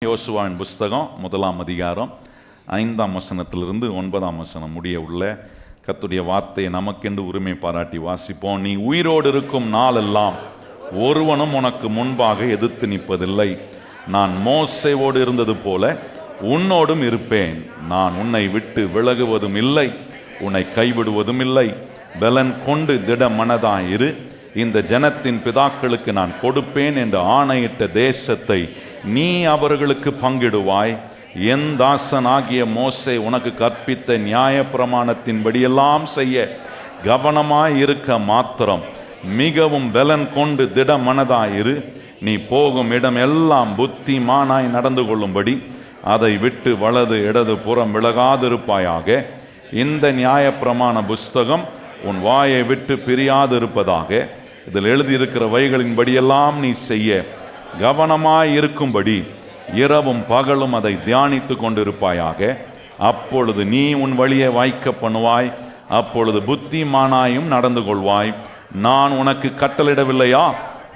யோசுவாவின் புஸ்தகம் 1ஆம் அதிகாரம் 5ஆம் வசனத்திலிருந்து 9ஆம் வசனம் முடிய உள்ள கர்த்தருடைய வார்த்தையை நமக்கென்று உரிமை பாராட்டி வாசிப்போம். நீ உயிரோடு இருக்கும் நாளெல்லாம் ஒருவனும் உனக்கு முன்பாக எதிர்த்து நிற்பதில்லை. நான் மோசேவோடு இருந்தது போல உன்னோடும் இருப்பேன். நான் உன்னை விட்டு விலகுவதும் இல்லை, உன்னை கைவிடுவதும் இல்லை. பலன் கொண்டு திட மனதாயிரு. இந்த ஜனத்தின் பிதாக்களுக்கு நான் கொடுப்பேன் என்று ஆணையிட்ட தேசத்தை நீ அவர்களுக்கு பங்கிடுவாய். என் தாசனாகிய மோசே உனக்கு கற்பித்த நியாய பிரமாணத்தின்படியெல்லாம் செய்ய கவனமாய் இருக்க மாத்திரம் மிகவும் பலன் கொண்டு திட மனதாயிரு. நீ போகும் இடம் எல்லாம் புத்திமானாய் நடந்து கொள்ளும்படி அதை விட்டு வலது இடது புறம் விலகாதிருப்பாயாக. இந்த நியாய பிரமாண புஸ்தகம் உன் வாயை விட்டு பிரியாதிருப்பதாக. இதில் எழுதியிருக்கிற வைகளின்படியெல்லாம் நீ செய்ய கவனமாய் இருக்கும்படி இரவும் பகலும் அதை தியானித்து கொண்டிருப்பாயாக. அப்பொழுது நீ உன் வழியை வாய்க்க பண்ணுவாய், அப்பொழுது புத்திமானாயும் நடந்து கொள்வாய். நான் உனக்கு கட்டளிடவில்லையா?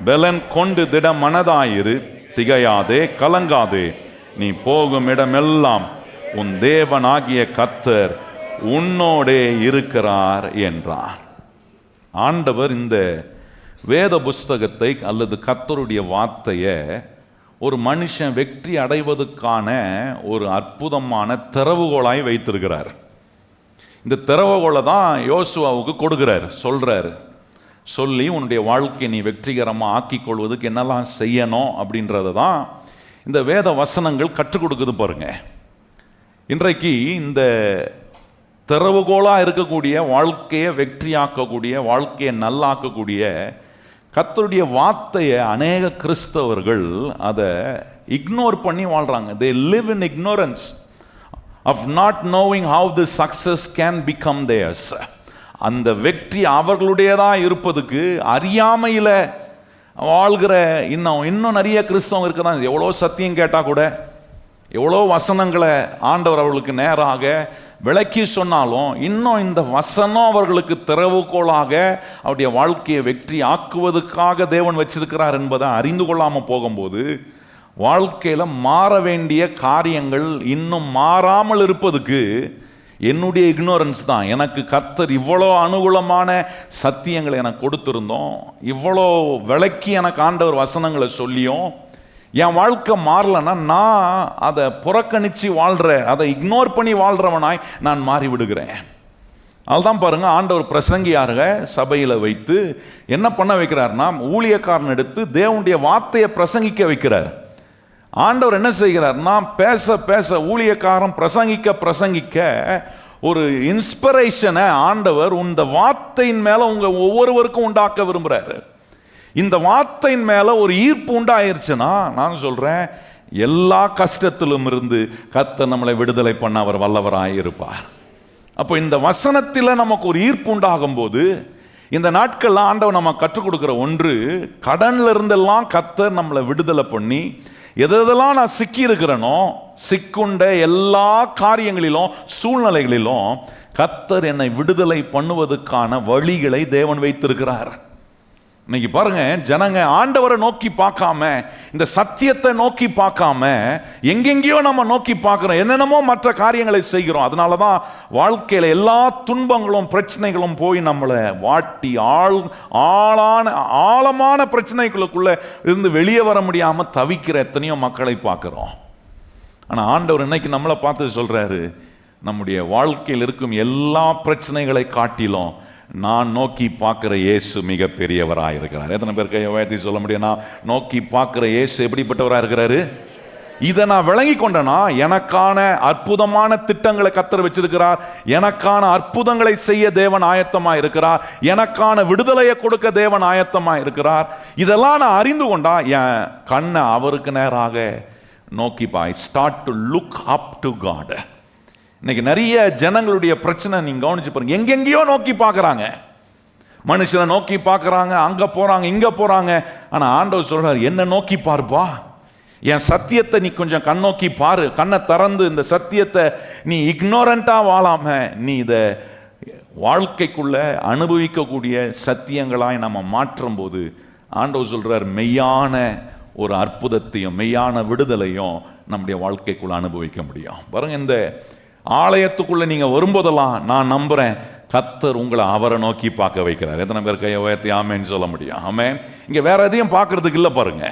பலன் கொண்டு திட மனதாயிரு, திகையாதே, கலங்காதே. நீ போகும் இடமெல்லாம் உன் தேவனாகிய கர்த்தர் உன்னோடே இருக்கிறார் என்றார். ஆண்டவர் இந்த வேத புஸ்தகத்தை அல்லது கர்த்தருடைய வார்த்தையை ஒரு மனுஷன் வெற்றி அடைவதற்கான ஒரு அற்புதமான திறவுகோலாய் வைத்திருக்கிறார். இந்த திறவுகோலை தான் யோசுவாவுக்கு கொடுக்கிறார், சொல்றாரு. சொல்லி உன்னுடைய வாழ்க்கையை நீ வெற்றிகரமாக ஆக்கிக் கொள்வதுக்கு என்னெல்லாம் செய்யணும் அப்படின்றத தான் இந்த வேத வசனங்கள் கற்றுக் கொடுக்குது பாருங்க. இன்றைக்கு இந்த திறவுகோலாக இருக்கக்கூடிய, வாழ்க்கையை வெற்றியாக்கக்கூடிய, வாழ்க்கையை நல்லாக்கக்கூடிய கர்த்தருடைய வார்த்தையை அநேக கிறிஸ்தவர்கள் அதை இக்னோர் பண்ணி வாழ்கிறாங்க. They live in ignorance of not knowing how the success can become theirs. அந்த வெற்றி அவர்களுடையதாக இருப்பதுக்கு அறியாமையில் வாழ்கிற இன்னும் நிறைய கிறிஸ்தவங்க இருக்க தான். எவ்வளோ சத்தியம் கேட்டால் கூட, எவ்வளோ வசனங்களை ஆண்டவர் அவர்களுக்கு நேராக விளக்கி சொன்னாலும் இன்னும் இந்த வசனம் அவர்களுக்கு திறவுகோலாக அவருடைய வாழ்க்கையை வெற்றி ஆக்குவதற்காக தேவன் வச்சிருக்கிறார் என்பதை அறிந்து கொள்ளாமல் போகும்போது வாழ்க்கையில் மாற வேண்டிய காரியங்கள் இன்னும் மாறாமல் இருப்பதுக்கு என்னுடைய இக்னோரன்ஸ் தான். எனக்கு கர்த்தர் இவ்வளோ அனுகூலமான சத்தியங்களை எனக்கு கொடுத்துருந்தோம், இவ்வளோ விளக்கி எனக்கு ஆண்டவர் வசனங்களை சொல்லியும் என் வாழ்க்கை மாறலன்னா நான் அதை புறக்கணித்து வாழ்கிறேன், அதை இக்னோர் பண்ணி வாழ்கிறவனாய் நான் மாறி விடுகிறேன். அதுதான் பாருங்க, ஆண்டவர் பிரசங்கியாருங்க சபையில் வைத்து என்ன பண்ண வைக்கிறார்னா, ஊழியக்காரன் எடுத்து தேவனுடைய வார்த்தையை பிரசங்கிக்க வைக்கிறார். ஆண்டவர் என்ன செய்கிறார்னா, பேச பேச ஊழியக்காரன் பிரசங்கிக்க ஒரு இன்ஸ்பிரேஷனை ஆண்டவர் இந்த வார்த்தையின் மேலே உங்கள் ஒவ்வொருவருக்கும் உண்டாக்க விரும்புகிறாரு. இந்த வார்த்தையின் மேலே ஒரு ஈர்ப்பு உண்டாயிருச்சுன்னா, நான் சொல்கிறேன், எல்லா கஷ்டத்திலும் இருந்து கர்த்தர் நம்மளை விடுதலை பண்ண அவர் வல்லவராக இருப்பார். அப்போ இந்த வசனத்தில் நமக்கு ஒரு ஈர்ப்பு உண்டாகும் போது, இந்த நாட்களில் ஆண்டவர் நம்ம கற்றுக் கொடுக்குற ஒன்று, கடன்ல இருந்தெல்லாம் கர்த்தர் நம்மளை விடுதலை பண்ணி, எதெல்லாம் நான் சிக்கி இருக்கிறேனோ, சிக்குண்ட எல்லா காரியங்களிலும் சூழ்நிலைகளிலும் கர்த்தர் என்னை விடுதலை பண்ணுவதற்கான வழிகளை தேவன் வைத்திருக்கிறார். இன்னைக்கு பாருங்க, ஜனங்க ஆண்டவரை நோக்கி பார்க்காம, இந்த சத்தியத்தை நோக்கி பார்க்காம எங்கெங்கேயோ நம்ம நோக்கி பார்க்கிறோம், என்னென்னமோ மற்ற காரியங்களை செய்கிறோம். அதனால தான் வாழ்க்கையில் எல்லா துன்பங்களும் பிரச்சனைகளும் போய் நம்மளை வாட்டி ஆழமான பிரச்சனைகளுக்குள்ள இருந்து வெளியே வர முடியாமல் தவிக்கிற எத்தனையோ மக்களை பார்க்குறோம். ஆனால் ஆண்டவர் இன்னைக்கு நம்மளை பார்த்து சொல்றாரு, நம்முடைய வாழ்க்கையில் இருக்கும் எல்லா பிரச்சனைகளை காட்டிலும் நான் நோக்கி பார்க்கிற இயேசு மிக பெரியவராக இருக்கிறார். எத்தனை பேருக்கு உயர்த்தி சொல்ல முடியும்? நான் நோக்கி பார்க்கிற இயேசு எப்படிப்பட்டவராக இருக்கிறாரு? இதை நான் விளங்கி கொண்டேனா, எனக்கான அற்புதமான திட்டங்களை கர்த்தர் வச்சிருக்கிறார், எனக்கான அற்புதங்களை செய்ய தேவன் ஆயத்தமாக இருக்கிறார், எனக்கான விடுதலையை கொடுக்க தேவன் ஆயத்தமாக இருக்கிறார். இதெல்லாம் நான் அறிந்து கொண்டா என் கண்ணை அவருக்கு நேராக நோக்கி start to look up to God. இன்னைக்கு நிறைய ஜனங்களுடைய பிரச்சனை நீங்க கவனிச்சு பாருங்க, எங்கெங்கேயோ நோக்கி பார்க்குறாங்க, மனுஷனை நோக்கி பார்க்குறாங்க, அங்கே போகிறாங்க, இங்கே போகிறாங்க. ஆனால் ஆண்டவர் சொல்றார், என்ன நோக்கி பார்ப்பா, என் சத்தியத்தை நீ கொஞ்சம் கண்ணோக்கி பாரு. கண்ணை திறந்து இந்த சத்தியத்தை நீ இக்னோரண்ட்டாக வாழாம நீ இதை வாழ்க்கைக்குள்ள அனுபவிக்கக்கூடிய சத்தியங்களாய் நம்ம மாற்றும் போது ஆண்டவர் சொல்றார், மெய்யான ஒரு அற்புதத்தையும் மெய்யான விடுதலையும் நம்முடைய வாழ்க்கைக்குள்ள அனுபவிக்க முடியும். பாருங்க, இந்த ஆலயத்துக்குள்ள நீங்க வரும்போதெல்லாம் நான் நம்புறேன் கர்த்தர் உங்களை அவரை நோக்கி பார்க்க வைக்கிறார். எத்தனை பேர் கையை உயர்த்தி ஆமேன்னு சொல்ல முடியும்? ஆமென். இங்க வேற எதையும் பார்க்கறதுக்கு இல்லை பாருங்க.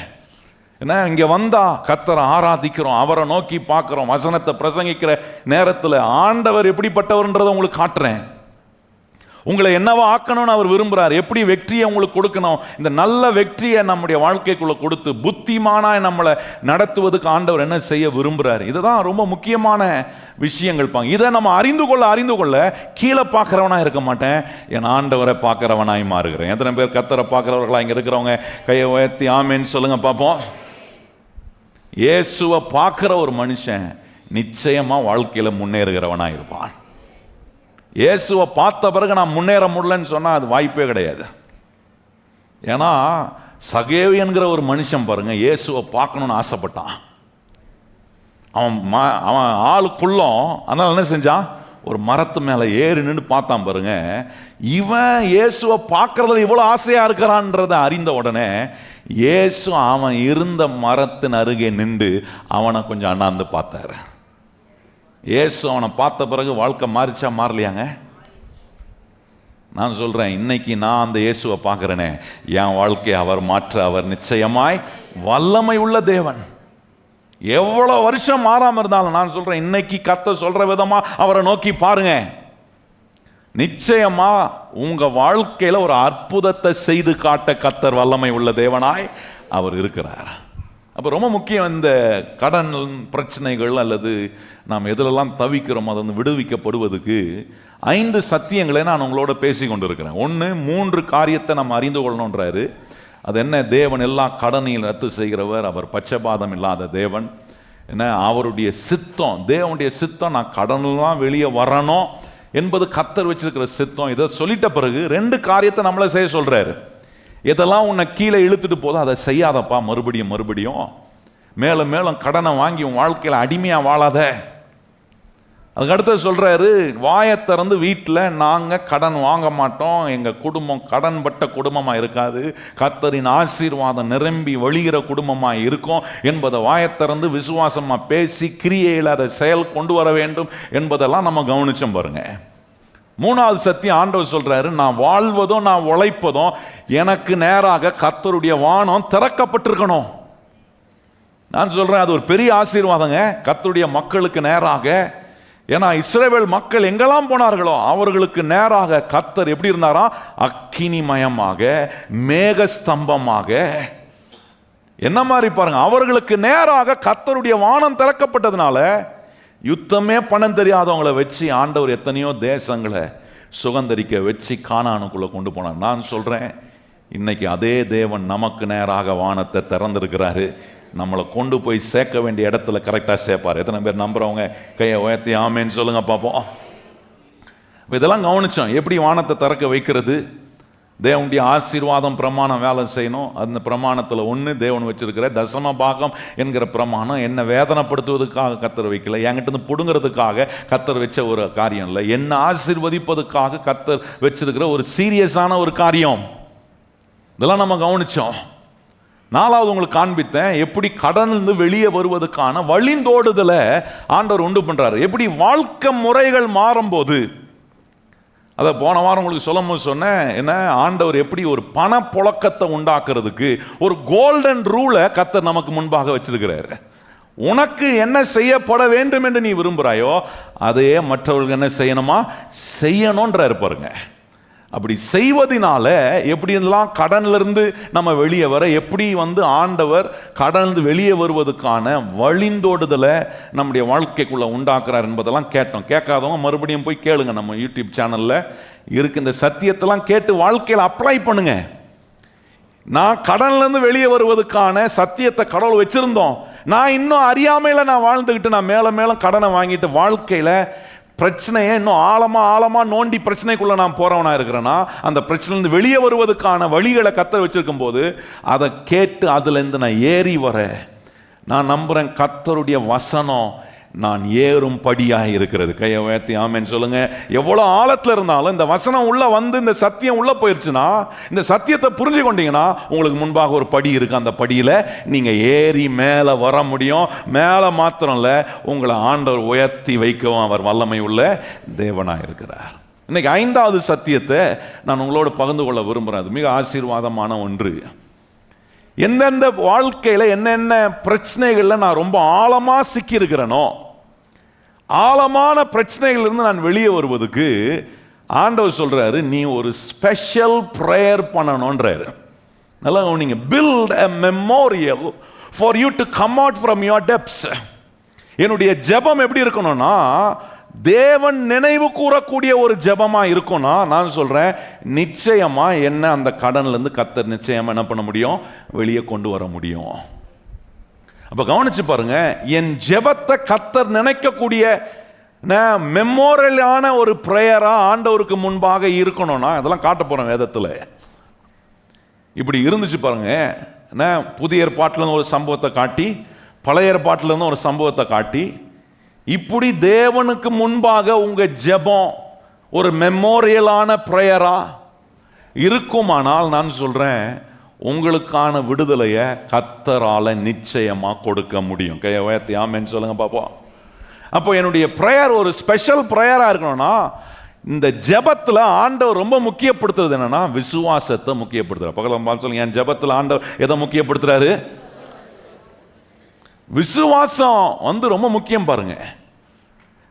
ஏன்னா இங்க வந்தா கர்த்தரை ஆராதிக்கிறோம், அவரை நோக்கி பார்க்கிறோம். வசனத்தை பிரசங்கிக்கிற நேரத்தில் ஆண்டவர் எப்படிப்பட்டவர்ன்றதை உங்களுக்கு காட்டுறேன். உங்களை என்னவா ஆக்கணும்னு அவர் விரும்புகிறார், எப்படி வெற்றியை உங்களுக்கு கொடுக்கணும், இந்த நல்ல வெற்றியை நம்முடைய வாழ்க்கைக்குள்ள கொடுத்து புத்திமானாய் நம்மளை நடத்துவதுக்கு ஆண்டவர் என்ன செய்ய விரும்புகிறார். இதுதான் ரொம்ப முக்கியமான விஷயங்கள். இதை நம்ம அறிந்து கொள்ள கீழே பார்க்குறவனா இருக்க மாட்டேன், என் ஆண்டவரை பார்க்குறவனாய் மாறுகிறேன். எத்தனை பேர் கர்த்தரை பார்க்குறவர்களா இங்கே இருக்கிறவங்க கையை உயர்த்தி ஆமேன்னு சொல்லுங்க பார்ப்போம். இயேசுவை பார்க்குற ஒரு மனுஷன் நிச்சயமா வாழ்க்கையில் முன்னேறுகிறவனாக இருப்பான். இயேசுவை பார்த்த பிறகு நான் முன்னேற முடியலன்னு சொன்னால் அது வாய்ப்பே கிடையாது. ஏன்னா சகேவி என்கிற ஒரு மனுஷன் பாருங்க, இயேசுவை பார்க்கணுன்னு ஆசைப்பட்டான். அவன் ஆளுக்குள்ளும் அதனால என்ன செஞ்சான், ஒரு மரத்து மேலே ஏறி நின்று பார்த்தான் பாருங்க. இவன் இயேசுவை பார்க்கறதுல இவ்வளோ ஆசையாக இருக்கிறான்றதை அறிந்த உடனே இயேசு அவன் இருந்த மரத்தின் அருகே நின்று அவனை கொஞ்சம் அண்ணாந்து பார்த்தாரு. இயேசு அவனை பார்த்த பிறகு வாழ்க்கை மாறிச்சா மாறலையாங்க? நான் சொல்கிறேன், இன்னைக்கு நான் அந்த இயேசுவை பார்க்குறேனே, என் வாழ்க்கையை அவர் மாற்ற அவர் நிச்சயமாய் வல்லமை உள்ள தேவன். எவ்வளோ வருஷம் மாறாமல் இருந்தாலும் நான் சொல்கிறேன், இன்னைக்கு கர்த்தர் சொல்கிற விதமாக அவரை நோக்கி பாருங்க, நிச்சயமா உங்க வாழ்க்கையில் ஒரு அற்புதத்தை செய்து காட்ட கர்த்தர் வல்லமை உள்ள தேவனாய் அவர் இருக்கிறார். அப்போ ரொம்ப முக்கியம், இந்த கடன் பிரச்சனைகள் அல்லது நாம் எதிலெல்லாம் தவிக்கிறோம் அதை வந்து விடுவிக்கப்படுவதுக்கு 5 சத்தியங்களை நான் உங்களோட பேசி கொண்டு இருக்கிறேன். 1, 3 காரியத்தை நம்ம அறிந்து கொள்ளணுன்றாரு. அது என்ன? தேவன் எல்லா கடனையும் ரத்து செய்கிறவர், அவர் பட்சபாதம் இல்லாத தேவன். என்ன அவருடைய சித்தம், தேவனுடைய சித்தம் நான் கடனெல்லாம் வெளியே வரணும் என்பது கர்த்தர் வச்சிருக்கிற சித்தம். இதை சொல்லிட்ட பிறகு 2 காரியத்தை நம்மளை செய்ய சொல்றாரு. இதெல்லாம் உன்னை கீழே இழுத்துட்டு போதும், அதை செய்யாதப்பா, மறுபடியும் மேலும் மேலும் கடனை வாங்கி உன் வாழ்க்கையில் அடிமையாக வாழாத. அதுக்கு அடுத்து சொல்றாரு, வாயை திறந்து வீட்டில் நாங்கள் கடன் வாங்க மாட்டோம், எங்கள் குடும்பம் கடன் பட்ட குடும்பமாக இருக்காது, கர்த்தரின் ஆசீர்வாதம் நிரம்பி வழிகிற குடும்பமாக இருக்கும் என்பதை வாயை திறந்து விசுவாசமாக பேசி கிரியையில் அதை செயல் கொண்டு வர வேண்டும் என்பதெல்லாம் நம்ம கவனிச்சோம் பாருங்க. 3வது சத்தியம் ஆண்டவர் சொல்றாரு, நான் வாழ்வதும் நான் உழைப்பதும் எனக்கு நேராக கர்த்தருடைய வானம் திறக்கப்பட்டிருக்கணும். நான் சொல்றேன், அது ஒரு பெரிய ஆசீர்வாதங்க கர்த்தருடைய மக்களுக்கு நேராக. ஏன்னா இஸ்ரவேல் மக்கள் எங்கெல்லாம் போனார்களோ அவர்களுக்கு நேராக கர்த்தர் எப்படி இருந்தாரா? அக்கினிமயமாக, மேகஸ்தம்பமாக. என்ன மாதிரி பாருங்க, அவர்களுக்கு நேராக கர்த்தருடைய வானம் திறக்கப்பட்டதுனால யுத்தமே பணம் தெரியாதவங்களை வச்சு ஆண்டவர் எத்தனையோ தேசங்களை சுகந்தரிக்க வச்சு கானானுக்குள்ள கொண்டு போனார். நான் சொல்றேன், இன்னைக்கு அதே தேவன் நமக்கு நேராக வானத்தை திறந்திருக்கிறாரு. நம்மளை கொண்டு போய் சேர்க்க வேண்டிய இடத்துல கரெக்டாக சேர்ப்பார். எத்தனை பேர் நம்புறவங்க கையை உயர்த்தி ஆமேன்னு சொல்லுங்க பார்ப்போம். இதெல்லாம் கவனிச்சோம், எப்படி வானத்தை திறக்க வைக்கிறது. தேவனுடைய ஆசீர்வாதம் பிரமாணம் வேலை செய்யணும். அந்த பிரமாணத்தில் 1 தேவன் வச்சிருக்கிற தசம பாகம் என்கிற பிரமாணம் என்ன வேதனைப்படுத்துவதற்காக கர்த்தர் வைக்கல, என்கிட்ட இருந்து பிடுங்கிறதுக்காக கர்த்தர் வச்ச ஒரு காரியம் இல்லை, என்ன ஆசீர்வதிப்பதற்காக கர்த்தர் வச்சிருக்கிற ஒரு சீரியஸான ஒரு காரியம். இதெல்லாம் நம்ம கவனிச்சோம். 4வது உங்களுக்கு காண்பித்தேன், எப்படி கடனிலிருந்து வெளியே வருவதற்கான வழிந்தோடுதலை ஆண்டவர் உண்டு பண்றாரு. எப்படி வாழ்க்கை முறைகள் மாறும்போது, அதை போன வாரம் உங்களுக்கு சொல்லும்போது சொன்னேன், என்ன ஆண்டவர் எப்படி ஒரு பணப்புழக்கத்தை உண்டாக்குறதுக்கு ஒரு கோல்டன் ரூலை கர்த்தர் நமக்கு முன்பாக வச்சிருக்கிறாரு. உனக்கு என்ன செய்யப்பட வேண்டும் என்று நீ விரும்புகிறாயோ அதையே மற்றவர்களுக்கு என்ன செய்யணுமா செய்யணுன்றாரு பாருங்க. அப்படி செய்வதனால எப்படியெல்லாம் கடனிலிருந்து நம்ம வெளியே வர, எப்படி ஆண்டவர் கடனிலிருந்து வெளியே வருவதற்கான வழிந்தோடுதலை நம்முடைய வாழ்க்கைக்குள்ள உண்டாக்குறார் என்பதெல்லாம் கேட்டோம். கேட்காதவங்க மறுபடியும் போய் கேளுங்க, நம்ம யூடியூப் சேனல்ல இருக்கு. இந்த சத்தியத்தெல்லாம் கேட்டு வாழ்க்கையில் அப்ளை பண்ணுங்க. நான் கடனிலிருந்து வெளியே வருவதற்கான சத்தியத்தை கடவுள் வச்சிருந்தோம், நான் இன்னும் அறியாமையில் நான் வாழ்ந்துக்கிட்டு நான் மேலும் மேலும் கடனை வாங்கிட்டு வாழ்க்கையில் பிரச்சனையை இன்னும் ஆழமா நோண்டி பிரச்சனைக்குள்ள நான் போறவனா இருக்கிறேன்னா, அந்த பிரச்சனையிலிருந்து வெளியே வருவதற்கான வழிகளை கர்த்தர் வச்சிருக்கும் போது அதை கேட்டு அதுல இருந்து நான் ஏறி வர நான் நம்புறேன் கர்த்தருடைய வசனம் நான் ஏறும் படியாக இருக்கிறது. கையை உயர்த்தி ஆமென் சொல்லுங்க. எவ்வளோ ஆழத்தில் இருந்தாலும் இந்த வசனம் உள்ள வந்து இந்த சத்தியம் உள்ள போயிடுச்சுன்னா, இந்த சத்தியத்தை புரிஞ்சு கொண்டீங்கன்னா உங்களுக்கு முன்பாக ஒரு படி இருக்கு. அந்த படியில் நீங்கள் ஏறி மேலே வர முடியும். மேலே மாத்திரம் இல்லை, உங்களை ஆண்டவர் உயர்த்தி வைக்கவும் அவர் வல்லமை உள்ள தேவனாக இருக்கிறார். இன்னைக்கு 5வது சத்தியத்தை நான் உங்களோட பகிர்ந்து கொள்ள விரும்புகிறேன். அது மிக ஆசீர்வாதமான ஒன்று. எந்தெந்த வாழ்க்கையில் என்னென்ன பிரச்சனைகளில் நான் ரொம்ப ஆழமாக சிக்கி இருக்கிறேனோ, ஆழமான பிரச்சனைகள் இருந்து நான் வெளியே வருவதுக்கு ஆண்டவர் சொல்றாரு, நீ ஒரு ஸ்பெஷல் ப்ரேயர் பண்ணணும்ன்றாரு. நல்லா நீங்க build a memorial for you to come out from your depths. என்னுடைய ஜெபம் எப்படி இருக்கணும்னா, தேவன் நினைவு கூறக்கூடிய ஒரு ஜெபமா இருக்கும்னா, நான் சொல்றேன் நிச்சயமா என்ன அந்த கடன்ல இருந்து கர்த்தர் நிச்சயமா என்ன பண்ண முடியும், வெளியே கொண்டு வர முடியும். அப்ப கவனிச்சு பாருங்க, என் ஜெபத்தை கர்த்தர் நினைக்கக்கூடிய மெமோரியலான ஒரு பிரேயரா ஆண்டவருக்கு முன்பாக இருக்கணும்னா, அதெல்லாம் காட்ட போறேன் வேதத்துல. இப்படி இருந்துச்சு பாருங்க. புதிய ஏற்பாட்டில் ஒரு சம்பவத்தை காட்டி, பழைய ஏற்பாட்டில் இருந்து ஒரு சம்பவத்தை காட்டி, இப்படி தேவனுக்கு முன்பாக உங்க ஜெபம் ஒரு மெமோரியலான பிரேயரா இருக்குமானால், நான் சொல்றேன் உங்களுக்கான விடுதலையை கர்த்தரால நிச்சயமா கொடுக்க முடியும். கையை உயர்த்தி ஆமென் சொல்லுங்க பாப்போம். அப்போ என்னுடைய பிரேயர் ஒரு ஸ்பெஷல் பிரேயரா இருக்கணும்னா, இந்த ஜெபத்துல ஆண்டவர் ரொம்ப முக்கியப்படுத்துறது என்னன்னா, விசுவாசத்தை முக்கியப்படுத்துறாரு. பக்கத்துல சொல்லுங்க, என் ஜெபத்துல ஆண்டவர் எதை முக்கியப்படுத்துறாரு? விசுவாசம் ரொம்ப முக்கியம் பாருங்க.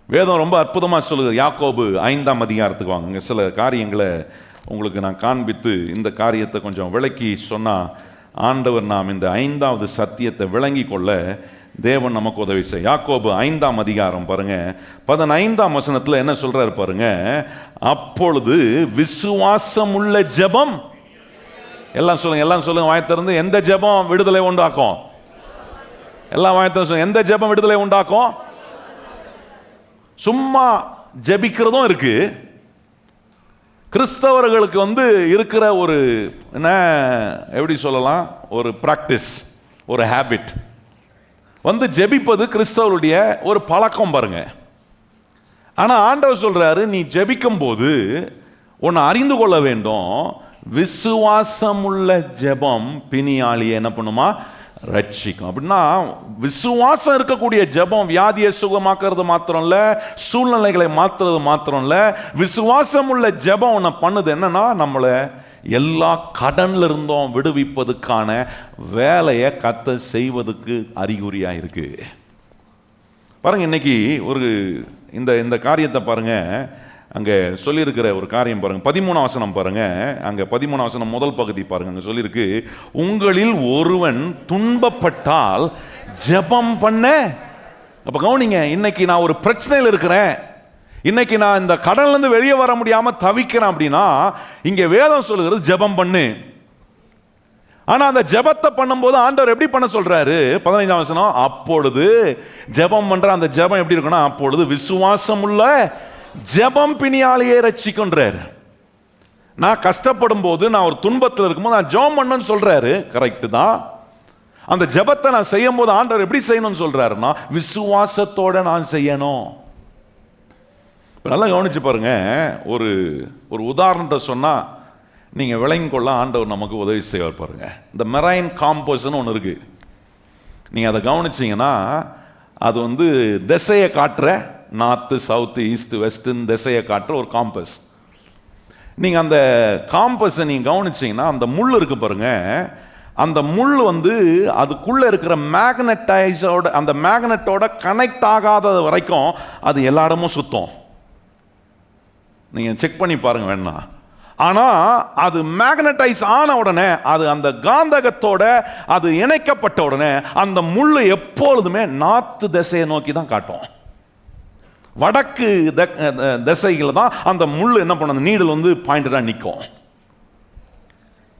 வேதம் ரொம்ப அற்புதமா சொல்லுது. யாக்கோபு 5ஆம் அதிகாரத்துக்கு வாங்க. சில காரியங்களை உங்களுக்கு நான் காண்பித்து இந்த காரியத்தை கொஞ்சம் விளக்கி சொன்னா, ஆண்டவர் நாம் இந்த 5வது சத்தியத்தை விளங்கி கொள்ள தேவன் நமக்கு உதவி செய்ய. யாக்கோபு 5ஆம் அதிகாரம் பாருங்க, 15ஆம் வசனத்துல என்ன சொல்றாரு பாருங்க. அப்பொழுது விசுவாசம் உள்ள ஜெபம், எல்லாம் சொல்லுங்க வாய் திறந்து, எந்த ஜெபம் விடுதலை உண்டாக்கும்? எல்லாம் வாய் திறந்து சொல்லுங்க, எந்த ஜெபம் விடுதலை உண்டாக்கும்? சும்மா ஜெபிக்கிறதும் இருக்கு. கிறிஸ்தவர்களுக்கு இருக்கிற ஒரு என்ன எப்படி சொல்லலாம், ஒரு பிராக்டிஸ், ஒரு ஹேபிட். ஜெபிப்பது கிறிஸ்தவருடைய ஒரு பழக்கம் பாருங்க. ஆனா ஆண்டவர் சொல்றாரு, நீ ஜெபிக்கும் போது உன்னை அறிந்து கொள்ள வேண்டும், விசுவாசம் உள்ள ஜெபம் பிணியாளியை என்ன பண்ணுமா, ரட்சிக்கும். அப்படின்னா விசுவாசம் இருக்கக்கூடிய ஜெபம் வியாதியை சுகமாக்குறது மாத்திரம் இல்ல, சூழ்நிலைகளை மாத்துறது மாத்திரம் இல்ல. விசுவாசம் உள்ள ஜெபம் உன்னை பண்ணுது என்னன்னா, நம்மளை எல்லா கடன்ல இருந்தும் விடுவிப்பதுக்கான வேலையை கர்த்தர் செய்வதற்கு அறிகுறியா இருக்கு பாருங்க. இன்னைக்கு ஒரு இந்த காரியத்தை பாருங்க. அங்க சொல்லியிருக்கிற ஒரு காரியம் பாருங்க, 13ஆம் வசனம் பாருங்க. அங்க 13ஆம் வசனம் முதல் பகுதி பாருங்க. அங்க சொல்லியிருக்கு, உங்களில் ஒருவன் துன்பப்பட்டால் ஜெபம் பண்ண. அப்ப கவனிங்க, இன்னைக்கு நான் ஒரு பிரச்சனையில் இருக்கிறேன், இன்னைக்கு நான் இந்த கடன்ல இருந்து வெளியே வர முடியாம தவிக்கிறேன் அப்படின்னா, இங்க வேதம் சொல்லுகிறது ஜெபம் பண்ணு. ஆனா அந்த ஜெபத்தை பண்ணும்போது ஆண்டவர் எப்படி பண்ண சொல்றாரு? 15ஆம் வசனம், அப்பொழுது ஜெபம் பண்ற அந்த ஜெபம் எப்படி இருக்குன்னா, அப்பொழுது விசுவாசம் உள்ள ஜெபம் பிணியாளியை ரட்சிக்கின்றார். நான் கஷ்டப்படும் போது, நான் ஒரு துன்பத்தில் இருக்கும்போது நான் ஜெபம் பண்ணணும்னு சொல்றாரு. கரெக்ட் தான். அந்த ஜெபத்தை நான் செய்யும் போது ஆண்டவர் எப்படி செய்யணும்னு சொல்றாருன்னா, விசுவாசத்தோட நான் செய்யணும். நல்லா கவனிச்சு பாருங்க. ஒரு உதாரணத்தை சொன்னா நீங்க விளங்கி கொள்ள ஆண்டவர் நமக்கு உதவி செய்வார் பாருங்க. இந்த மெரைன் காம்பஸ்ன்னு ஒன்று இருக்கு. நீங்க அதை கவனிச்சீங்கன்னா, அது திசையை காட்டுற, நார்த்து சவுத்து ஈஸ்ட் வெஸ்ட்னு திசையை காட்டுற ஒரு காம்பஸ். நீங்க அந்த காம்பஸை நீங்க கவனிச்சீங்கன்னா, அந்த முள் இருக்கு பாருங்க, அந்த முள் அதுக்குள்ள இருக்கிற மேக்னடைஸோட, அந்த மேக்னட்டோட கனெக்ட் ஆகாத வரைக்கும் அது எல்லா இடமும் சுத்தம். நீங்க செக் பண்ணி பாருங்க வேணா. ஆனா அது மேக்னடைஸ் ஆன உடனே, அது அந்த காந்தகத்தோட அது இணைக்கப்பட்ட உடனே, அந்த முள்ளு எப்பொழுதுமே நார்த்து திசையை நோக்கி தான் காட்டும். வடக்கு திசையில் தான் அந்த முள் என்ன பண்ண, நீடல் பாயிண்டடா நிற்கும்.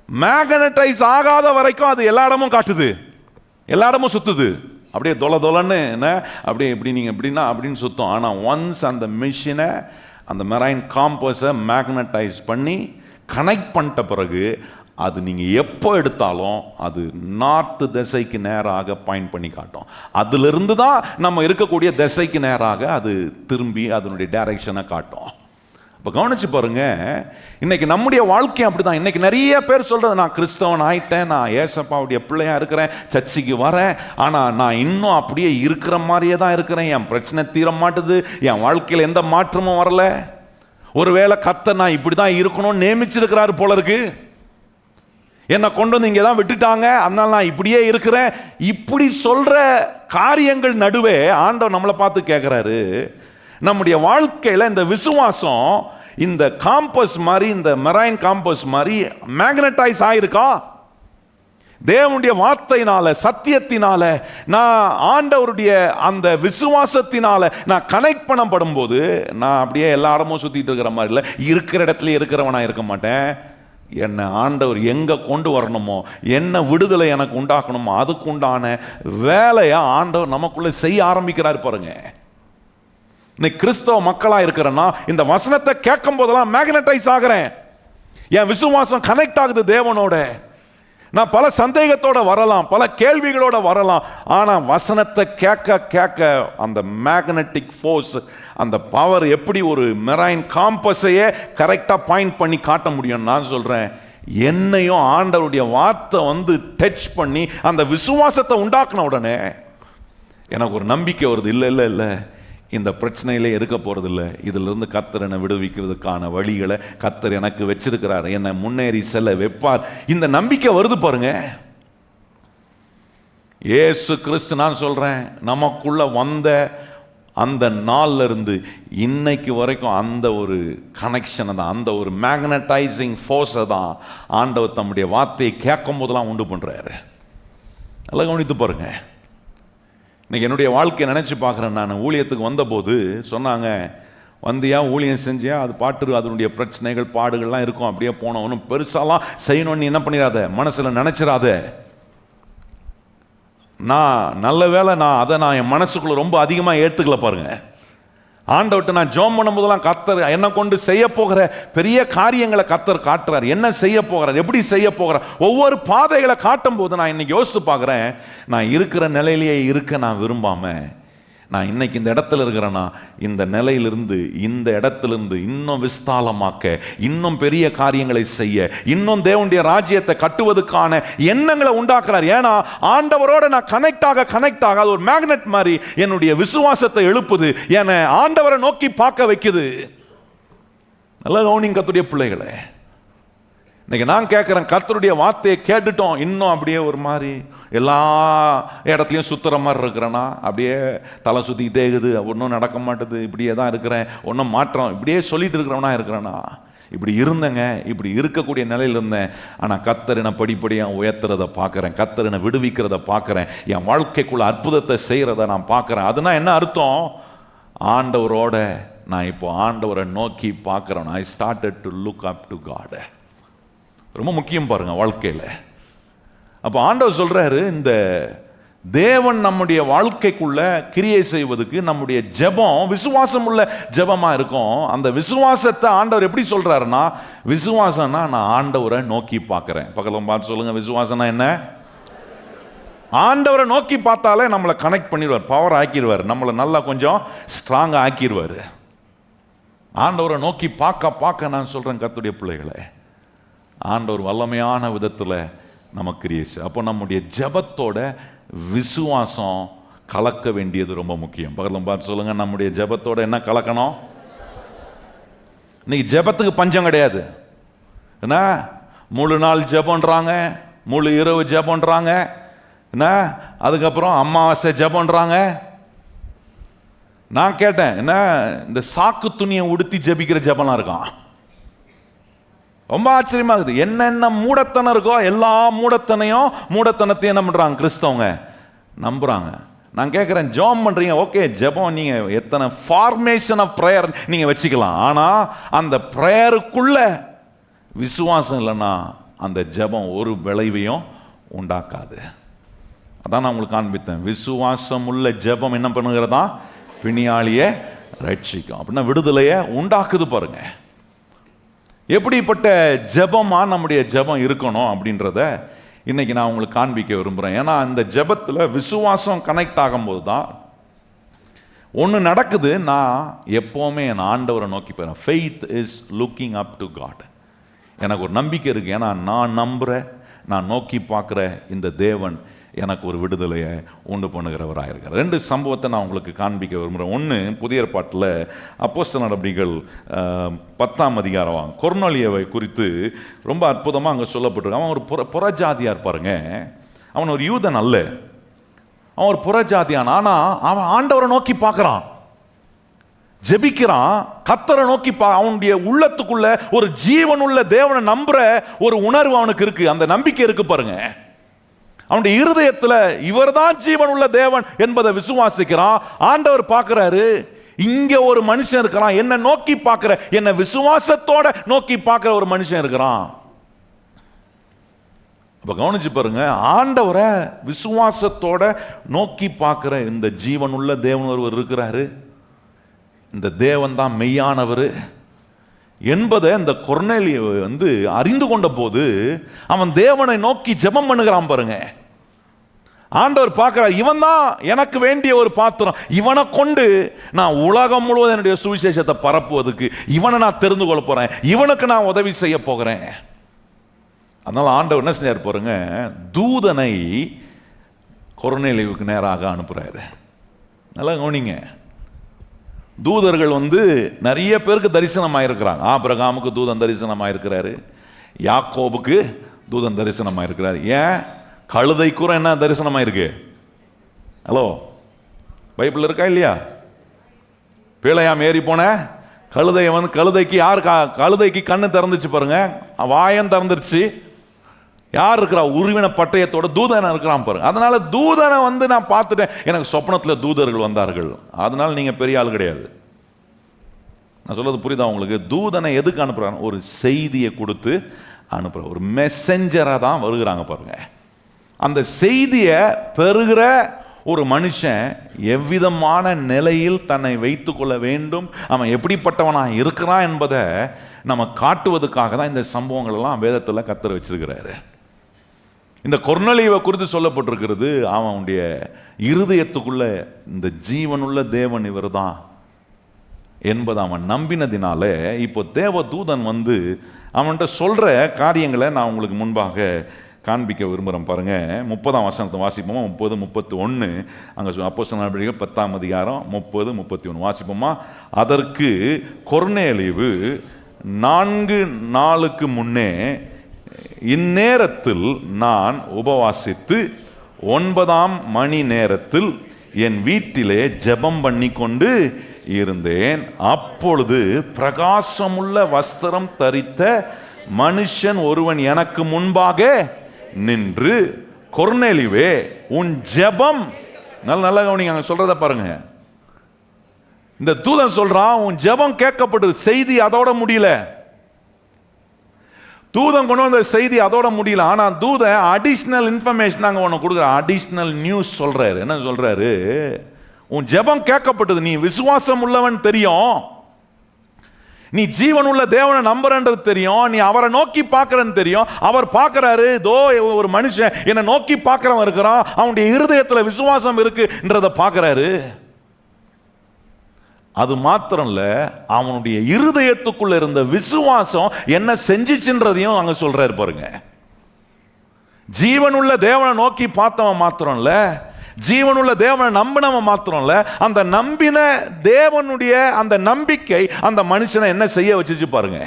மேக்னடைஸ் ஆகாத வரைக்கும் அது எல்லா இடமும் காட்டுது, எல்லா இடமும் சுத்துது. அப்படியே தொலைன்னு என்ன, அப்படியே இப்படி நீங்க எப்படின்னா அப்படின்னு சுத்தம். ஆனா ஒன்ஸ் அந்த மிஷினை, அந்த மெரைன் காம்பஸை மேக்னடைஸ் பண்ணி கனெக்ட் பண்ணிட்ட பிறகு அது நீங்கள் எப்போ எடுத்தாலும் அது நார்த்து திசைக்கு நேராக பாயிண்ட் பண்ணி காட்டும். அதிலிருந்து தான் நம்ம இருக்கக்கூடிய திசைக்கு நேராக அது திரும்பி அதனுடைய டைரக்ஷனை காட்டும். இப்போ கவனிச்சு பாருங்க, இன்னைக்கு நம்முடைய வாழ்க்கை அப்படிதான். இன்னைக்கு நிறைய பேர் சொல்றது, நான் கிறிஸ்தவன் ஆயிட்டேன், நான் ஏசப்பாவுடைய பிள்ளையா இருக்கிறேன், சர்ச்சுக்கு வரேன், ஆனால் நான் இன்னும் அப்படியே இருக்கிற மாதிரியே தான் இருக்கிறேன், என் பிரச்சனை தீர மாட்டுது, என் வாழ்க்கையில் எந்த மாற்றமும் வரல. ஒருவேளை கர்த்தர் நான் இப்படி தான் இருக்கணும்னு நியமிச்சிருக்கிறாரு போல இருக்கு, என்னை கொண்டு வந்து இங்கே தான் விட்டுட்டாங்க, அதனால நான் இப்படியே இருக்கிறேன். இப்படி சொல்ற காரியங்கள் நடுவே ஆண்டவர் நம்மளை பார்த்து கேட்குறாரு, நம்முடைய வாழ்க்கையில் இந்த விசுவாசம் இந்த காம்பஸ் மாதிரி, இந்த மெரைன் காம்பஸ் மாதிரி மேக்னடைஸ் ஆயிருக்கா? தேவனுடைய வார்த்தையினால, சத்தியத்தினால, நான் ஆண்டவருடைய அந்த விசுவாசத்தினால நான் கனெக்ட் பண்ணப்படும் போது நான் அப்படியே எல்லா இடமும் சுத்திட்டு இருக்கிற மாதிரி இல்லை, இருக்கிற இடத்துல இருக்கிறவனா இருக்க மாட்டேன். என்னை ஆண்டவர் எங்கே கொண்டு வரணுமோ, என்ன விடுதலை எனக்கு உண்டாக்கணுமோ அதுக்கு உண்டான வேலையை ஆண்டவர் நமக்குள்ளே செய்ய ஆரம்பிக்கிறார் பாருங்க. இன்னைக்கு கிறிஸ்தவ மக்களாக இருக்கிறேன்னா இந்த வசனத்தை கேட்கும் போதெல்லாம் மேக்னடைஸ் ஆகிறேன், என் விசுவாசம் கனெக்ட் ஆகுது தேவனோட. நான் பல சந்தேகத்தோட வரலாம், பல கேள்விகளோட வரலாம், ஆனால் வசனத்தை கேட்க கேட்க அந்த மேக்னெட்டிக் ஃபோர்ஸ், அந்த பவர் எப்படி ஒரு மெரைன் காம்பஸையே கரெக்டாக பாயிண்ட் பண்ணி காட்ட முடியும். நான் சொல்கிறேன், என்னையும் ஆண்டவருடைய வார்த்தை வந்து டச் பண்ணி அந்த விசுவாசத்தை உண்டாக்குன உடனே எனக்கு ஒரு நம்பிக்கை வருது, இல்லை இல்லை இல்லை, இந்த பிரச்சனையிலே இருக்க போகிறதில்ல, இதிலிருந்து கர்த்தர் என்னை விடுவிக்கிறதுக்கான வழிகளை கர்த்தர் எனக்கு வச்சிருக்கிறார், என்னை முன்னேறி செல்ல வைப்பார். இந்த நம்பிக்கை வருது பாருங்க. இயேசு கிறிஸ்து, நான் சொல்கிறேன், நமக்குள்ள வந்த அந்த நாள்ல இருந்து இன்னைக்கு வரைக்கும் அந்த ஒரு கனெக்ஷனை தான், அந்த ஒரு மேக்னடைசிங் ஃபோர்ஸை தான் ஆண்டவர் தம்முடைய வார்த்தையை கேட்கும் போதெல்லாம் உண்டு பண்ணுறாரு. நல்லா கவனித்து பாருங்க. இன்னைக்கு என்னுடைய வாழ்க்கையை நினச்சி பார்க்குறேன். நான் ஊழியத்துக்கு வந்தபோது சொன்னாங்க, வந்தியா ஊழியம் செஞ்சியா, அது பாட்டு அதனுடைய பிரச்சனைகள் பாடுகள்லாம் இருக்கும், அப்படியே போனவனும் பெருசாலாம் செய்யணும்னு என்ன பண்ணிடாத, மனசில் நினச்சிடாத. நான் நல்ல வேலை நான் என் மனசுக்குள்ள ரொம்ப அதிகமாக ஏற்றுக்கல பாருங்க. ஆண்டவர்கிட்ட நான் ஜெபம் பண்ணும்போதெல்லாம் கர்த்தர் என்னை கொண்டு செய்ய போகிற பெரிய காரியங்களை கர்த்தர் காட்டுறார், என்ன செய்ய போகிறார், எப்படி செய்ய போகிறார், ஒவ்வொரு பாதைகளை காட்டும் போது நான் இன்னைக்கு யோசித்து பார்க்குறேன், நான் இருக்கிற நிலையிலேயே இருக்க நான் விரும்பாம, நான் இன்னைக்கு இந்த இடத்துல இருக்கிறேன்னா இந்த நிலையிலிருந்து இந்த இடத்திலிருந்து இன்னும் விஸ்தாலமாக்க, இன்னும் பெரிய காரியங்களை செய்ய, இன்னும் தேவனுடைய ராஜ்யத்தை கட்டுவதற்கான எண்ணங்களை உண்டாக்குறார். ஏன்னா ஆண்டவரோட நான் கனெக்ட் ஆக அது ஒரு மேக்னெட் மாதிரி என்னுடைய விசுவாசத்தை எழுப்புது, என்னை ஆண்டவரை நோக்கி பார்க்க வைக்குது. நல்ல கவனிங்க கர்த்தருடைய பிள்ளைகளே. இன்னைக்கு நான் கேட்குறேன், கர்த்தருடைய வார்த்தையை கேட்டுட்டோம், இன்னும் அப்படியே ஒரு மாதிரி எல்லா இடத்துலையும் சுற்றுற மாதிரி இருக்கிறேன்னா, அப்படியே தலை சுற்றிக்கிட்டே இருக்குது, ஒன்றும் நடக்க மாட்டுது, இப்படியே தான் இருக்கிறேன், ஒன்றும் மாற்றம், இப்படியே சொல்லிட்டு இருக்கிறவனா இருக்கிறேன்னா, இப்படி இருந்தேங்க, இப்படி இருக்கக்கூடிய நிலையில் இருந்தேன். ஆனால் கர்த்தர் என்னை படிப்படியாக உயர்த்துறதை பார்க்குறேன், கர்த்தர் என்னை விடுவிக்கிறத பார்க்குறேன், என் வாழ்க்கைக்குள்ள அற்புதத்தை செய்கிறத நான் பார்க்குறேன். அதுனா என்ன அர்த்தம்? ஆண்டவரோட நான் இப்போ ஆண்டவரை நோக்கி பார்க்குறேன். I started to look up to God. ரொம்ப முக்கியம் பாருங்க வாழ்க்கையில். அப்போ ஆண்டவர் சொல்றாரு, இந்த தேவன் நம்முடைய வாழ்க்கைக்குள்ள கிரியை செய்வதற்கு நம்முடைய ஜெபம் விசுவாசம் உள்ள ஜெபமா இருக்கும். அந்த விசுவாசத்தை ஆண்டவர் எப்படி சொல்றாருன்னா, விசுவாசம்னா நான் ஆண்டவரை நோக்கி பார்க்கிறேன். பக்கத்துல பார்த்து சொல்லுங்க, விசுவாசம்னா என்ன? ஆண்டவரை நோக்கி பார்த்தாலே நம்மளை கனெக்ட் பண்ணிடுவார், பவர் ஆக்கிடுவார், நம்மளை நல்லா கொஞ்சம் ஸ்ட்ராங்காக ஆக்கிடுவார். ஆண்டவரை நோக்கி பார்க்க நான் சொல்றேன் கர்த்தருடைய பிள்ளைகளை, ஆண்டவர் வல்லமையான விதத்தில் நமக்கு கிரியை. அப்போ நம்முடைய ஜெபத்தோட விசுவாசம் கலக்க வேண்டியது ரொம்ப முக்கியம். பக்கத்தில் பார்த்து சொல்லுங்க, நம்முடைய ஜெபத்தோட என்ன கலக்கணும்? இன்னைக்கு ஜெபத்துக்கு பஞ்சம் கிடையாது. என்ன முழு நாள் ஜெபன்றாங்க, முழு இரவு ஜெபன்றாங்க, என்ன அதுக்கப்புறம் அமாவாசை ஜெபன்றாங்க. நான் கேட்டேன், என்ன இந்த சாக்கு துணியை உடுத்தி ஜெபிக்கிற ஜெபம்லாம் இருக்கான். ரொம்ப ஆச்சரியமா இருக்குது. என்னென்ன மூடத்தனம் இருக்கோ எல்லா மூடத்தனத்தையும் என்ன பண்றாங்க கிறிஸ்தவங்க நம்புறாங்க. நான் கேட்குறேன், ஜெபம் பண்றீங்க, ஓகே, ஜெபம் நீங்க எத்தனை ஃபார்மேஷன் ஆஃப் ப்ரேயர் நீங்க வச்சுக்கலாம், ஆனா அந்த ப்ரேயருக்குள்ள விசுவாசம் இல்லைன்னா அந்த ஜெபம் ஒரு விளைவையும் உண்டாக்காது. அதான் நான் உங்களுக்கு காண்பித்தேன், விசுவாசம் உள்ள ஜெபம் என்ன பண்ணுகிறதா? பிணியாளியை ரட்சிக்கும். அப்படின்னா விடுதலையை உண்டாக்குது பாருங்க. எப்படிப்பட்ட ஜெபமா நம்முடைய ஜெபம் இருக்கணும் அப்படின்றத இன்னைக்கு நான் உங்களுக்கு காண்பிக்க விரும்புகிறேன். ஏன்னா இந்த ஜெபத்தில் விசுவாசம் கனெக்ட் ஆகும்போது தான் ஒன்று நடக்குது. நான் எப்போவுமே என் ஆண்டவரை நோக்கி போகிறேன். Faith is looking up to God. எனக்கு ஒரு நம்பிக்கை இருக்குது. ஏன்னா நான் நம்புகிறேன், நான் நோக்கி பார்க்குற இந்த தேவன் எனக்கு ஒரு விடுதலையை உண்டு பண்ணுகிறவராக இருக்கிறார். 2 சம்பவத்தை நான் உங்களுக்கு காண்பிக்க விரும்புகிறேன். ஒன்று, புதிய ஏற்பாட்டில் அப்போஸ்தலர் நடபடிகள் 10ஆம் அதிகாரம் கொர்நேலியுவை குறித்து ரொம்ப அற்புதமாக அங்கே சொல்லப்பட்டிருக்கு. அவன் ஒரு புறஜாதியாக இருப்பாருங்க. அவன் ஒரு யூதன் அல்ல, அவன் ஒரு புறஜாதியான். ஆனால் அவன் ஆண்டவரை நோக்கி பார்க்குறான், ஜெபிக்கிறான், கர்த்தரை நோக்கி அவனுடைய உள்ளத்துக்குள்ள ஒரு ஜீவனுள்ள தேவனை நம்புற ஒரு உணர்வு அவனுக்கு இருக்கு. அந்த நம்பிக்கை இருக்கு பாருங்க. அவனுடைய இருதயத்தில் இவர்தான் ஜீவன் உள்ள தேவன் என்பதை விசுவாசிக்கிறான். ஆண்டவர் பார்க்கிறாரு, இங்க ஒரு மனுஷன் இருக்கிறான், என்ன நோக்கி பார்க்கிற, என்ன விசுவாசத்தோட நோக்கி பார்க்கிற ஒரு மனுஷன் இருக்கிறான். அப்ப கவனிச்சு பாருங்க, ஆண்டவரை விசுவாசத்தோட நோக்கி பார்க்கிற இந்த ஜீவன் உள்ள தேவன் ஒருவர் இருக்கிறாரு. இந்த தேவன் தான் மெய்யானவர் என்பதை இந்த கொர்நேலியு அறிந்து கொண்ட போது அவன் தேவனை நோக்கி ஜெபம் பண்ணுகிறான் பாருங்க. ஆண்டவர் பார்க்கிறார், இவன் தான் எனக்கு வேண்டிய ஒரு பாத்திரம், இவனை கொண்டு நான் உலகம் முழுவதும் என்னுடைய சுவிசேஷத்தை பரப்புவதற்கு இவனை நான் தெரிந்து கொள்ள போறேன், இவனுக்கு நான் உதவி செய்ய போகிறேன். அதனால ஆண்டவர் என்ன செஞ்சார் பாருங்க, தூதனை கொர்நேலியுவுக்கு நேராக அனுப்புறாரு. நல்லா கவனிங்க, தூதர்கள் நிறைய பேருக்கு தரிசனமாயிருக்கிறாங்க. ஆபிரகாமுக்கு தூதன் தரிசனமாயிருக்கிறாரு, யாக்கோபுக்கு தூதன் தரிசனமாயிருக்கிறாரு. ஏன் கழுதை கூட என்ன தரிசனமாயிருக்கு? ஹலோ, பைபிள் இருக்கா இல்லையா? பேழையாம் ஏறி போன கழுதையை கழுதைக்கு யார் கழுதைக்கு கண்ணு திறந்துச்சு பாருங்க, வாயம் திறந்துருச்சு. யார் இருக்கிறா? உருவின பட்டயத்தோட தூதனை இருக்கிறான் பாருங்க. அதனால தூதனை நான் பார்த்துட்டேன், எனக்கு சொப்னத்தில் தூதர்கள் வந்தார்கள். அதனால நீங்க பெரிய ஆள் கிடையாது. நான் சொல்றது புரியுதா உங்களுக்கு? தூதனை எதுக்கு அனுப்புறாங்க? ஒரு செய்தியை கொடுத்து அனுப்புற ஒரு மெசஞ்சரா தான் வருகிறாங்க பாருங்க. அந்த செய்தியை பெறுகிற ஒரு மனுஷன் எவ்விதமான நிலையில் தன்னை வைத்து கொள்ள வேண்டும், அவன் எப்படிப்பட்டவனாக இருக்கிறான் என்பதை நம்ம காட்டுவதற்காக தான் இந்த சம்பவங்கள் எல்லாம் வேதத்தில் கர்த்தர் வச்சிருக்கிறாரு. இந்த கொர்நேலியுவை குறித்து சொல்லப்பட்டிருக்கிறது, அவனுடைய இருதயத்துக்குள்ள இந்த ஜீவனுள்ள தேவன் இவர் தான் என்பதை அவன் நம்பினதினால இப்போ தேவ தூதன் அவன்கிட்ட சொல்ற காரியங்களை நான் உங்களுக்கு முன்பாக காண்பிக்க விரும்புகிறேன் பாருங்க. 30ஆம் வசனத்தை வாசிப்போமா? 30, 31 அங்கே அப்போஸ்தலர் நடபடிகள் 10ஆம் அதிகாரம் 30, 31 வாசிப்போமா? அதற்கு கொர்நேலியு 4 நாளுக்கு முன்னே இந்நேரத்தில் நான் உபவாசித்து 9ஆம் மணி நேரத்தில் என் வீட்டிலே ஜெபம் பண்ணி கொண்டு இருந்தேன். அப்பொழுது பிரகாசமுள்ள வஸ்திரம் தரித்த மனுஷன் ஒருவன் எனக்கு முன்பாக நின்று, கொர்நேலியுவே உன் ஜெபம், நல்லா கவனிங்க, அங்க சொல்றத பாருங்க. இந்த தூதன் சொல்றான், உன் ஜெபம் கேட்கப்பட்டது. செய்தி அதோட முடியல, தூதன் கொண்டு வந்த செய்தி அதோட முடியல. ஆனா தூதன் அடிஷனல் இன்ஃபர்மேஷன் அங்க உனக்கு கொடுக்குற, அடிஷனல் நியூஸ் சொல்றாரு. என்ன சொல்றாரு? உன் ஜெபம் கேட்கப்பட்டது, நீ விசுவாசம் உள்ளவன் தெரியும், நீ ஜீவன் உள்ள தேவனை நம்புறன்றது தெரியும், நீ அவரை நோக்கி பார்க்கறன்னு தெரியும். அவர் பார்க்கிறாரு, தோ ஒரு மனுஷன் என்னை நோக்கி பார்க்கிறவன் இருக்கிறான், அவனுடைய இருதயத்தில் விசுவாசம் இருக்குன்றத பார்க்கிறாரு. அது மாத்திரம் இல்ல, அவனுடைய இருதயத்துக்குள்ள இருந்த விசுவாசம் என்ன செஞ்சிச்சுன்றதையும் அங்க சொல்றாரு பாருங்க. ஜீவனுள்ள தேவனை நோக்கி பார்த்தவன் மாத்திரம் இல்ல, ஜீவனுள்ள தேவனை நம்பினவன் மாத்திரம் இல்ல, அந்த நம்பின தேவனுடைய அந்த நம்பிக்கை அந்த மனுஷனை என்ன செய்ய வச்சுச்சு பாருங்க.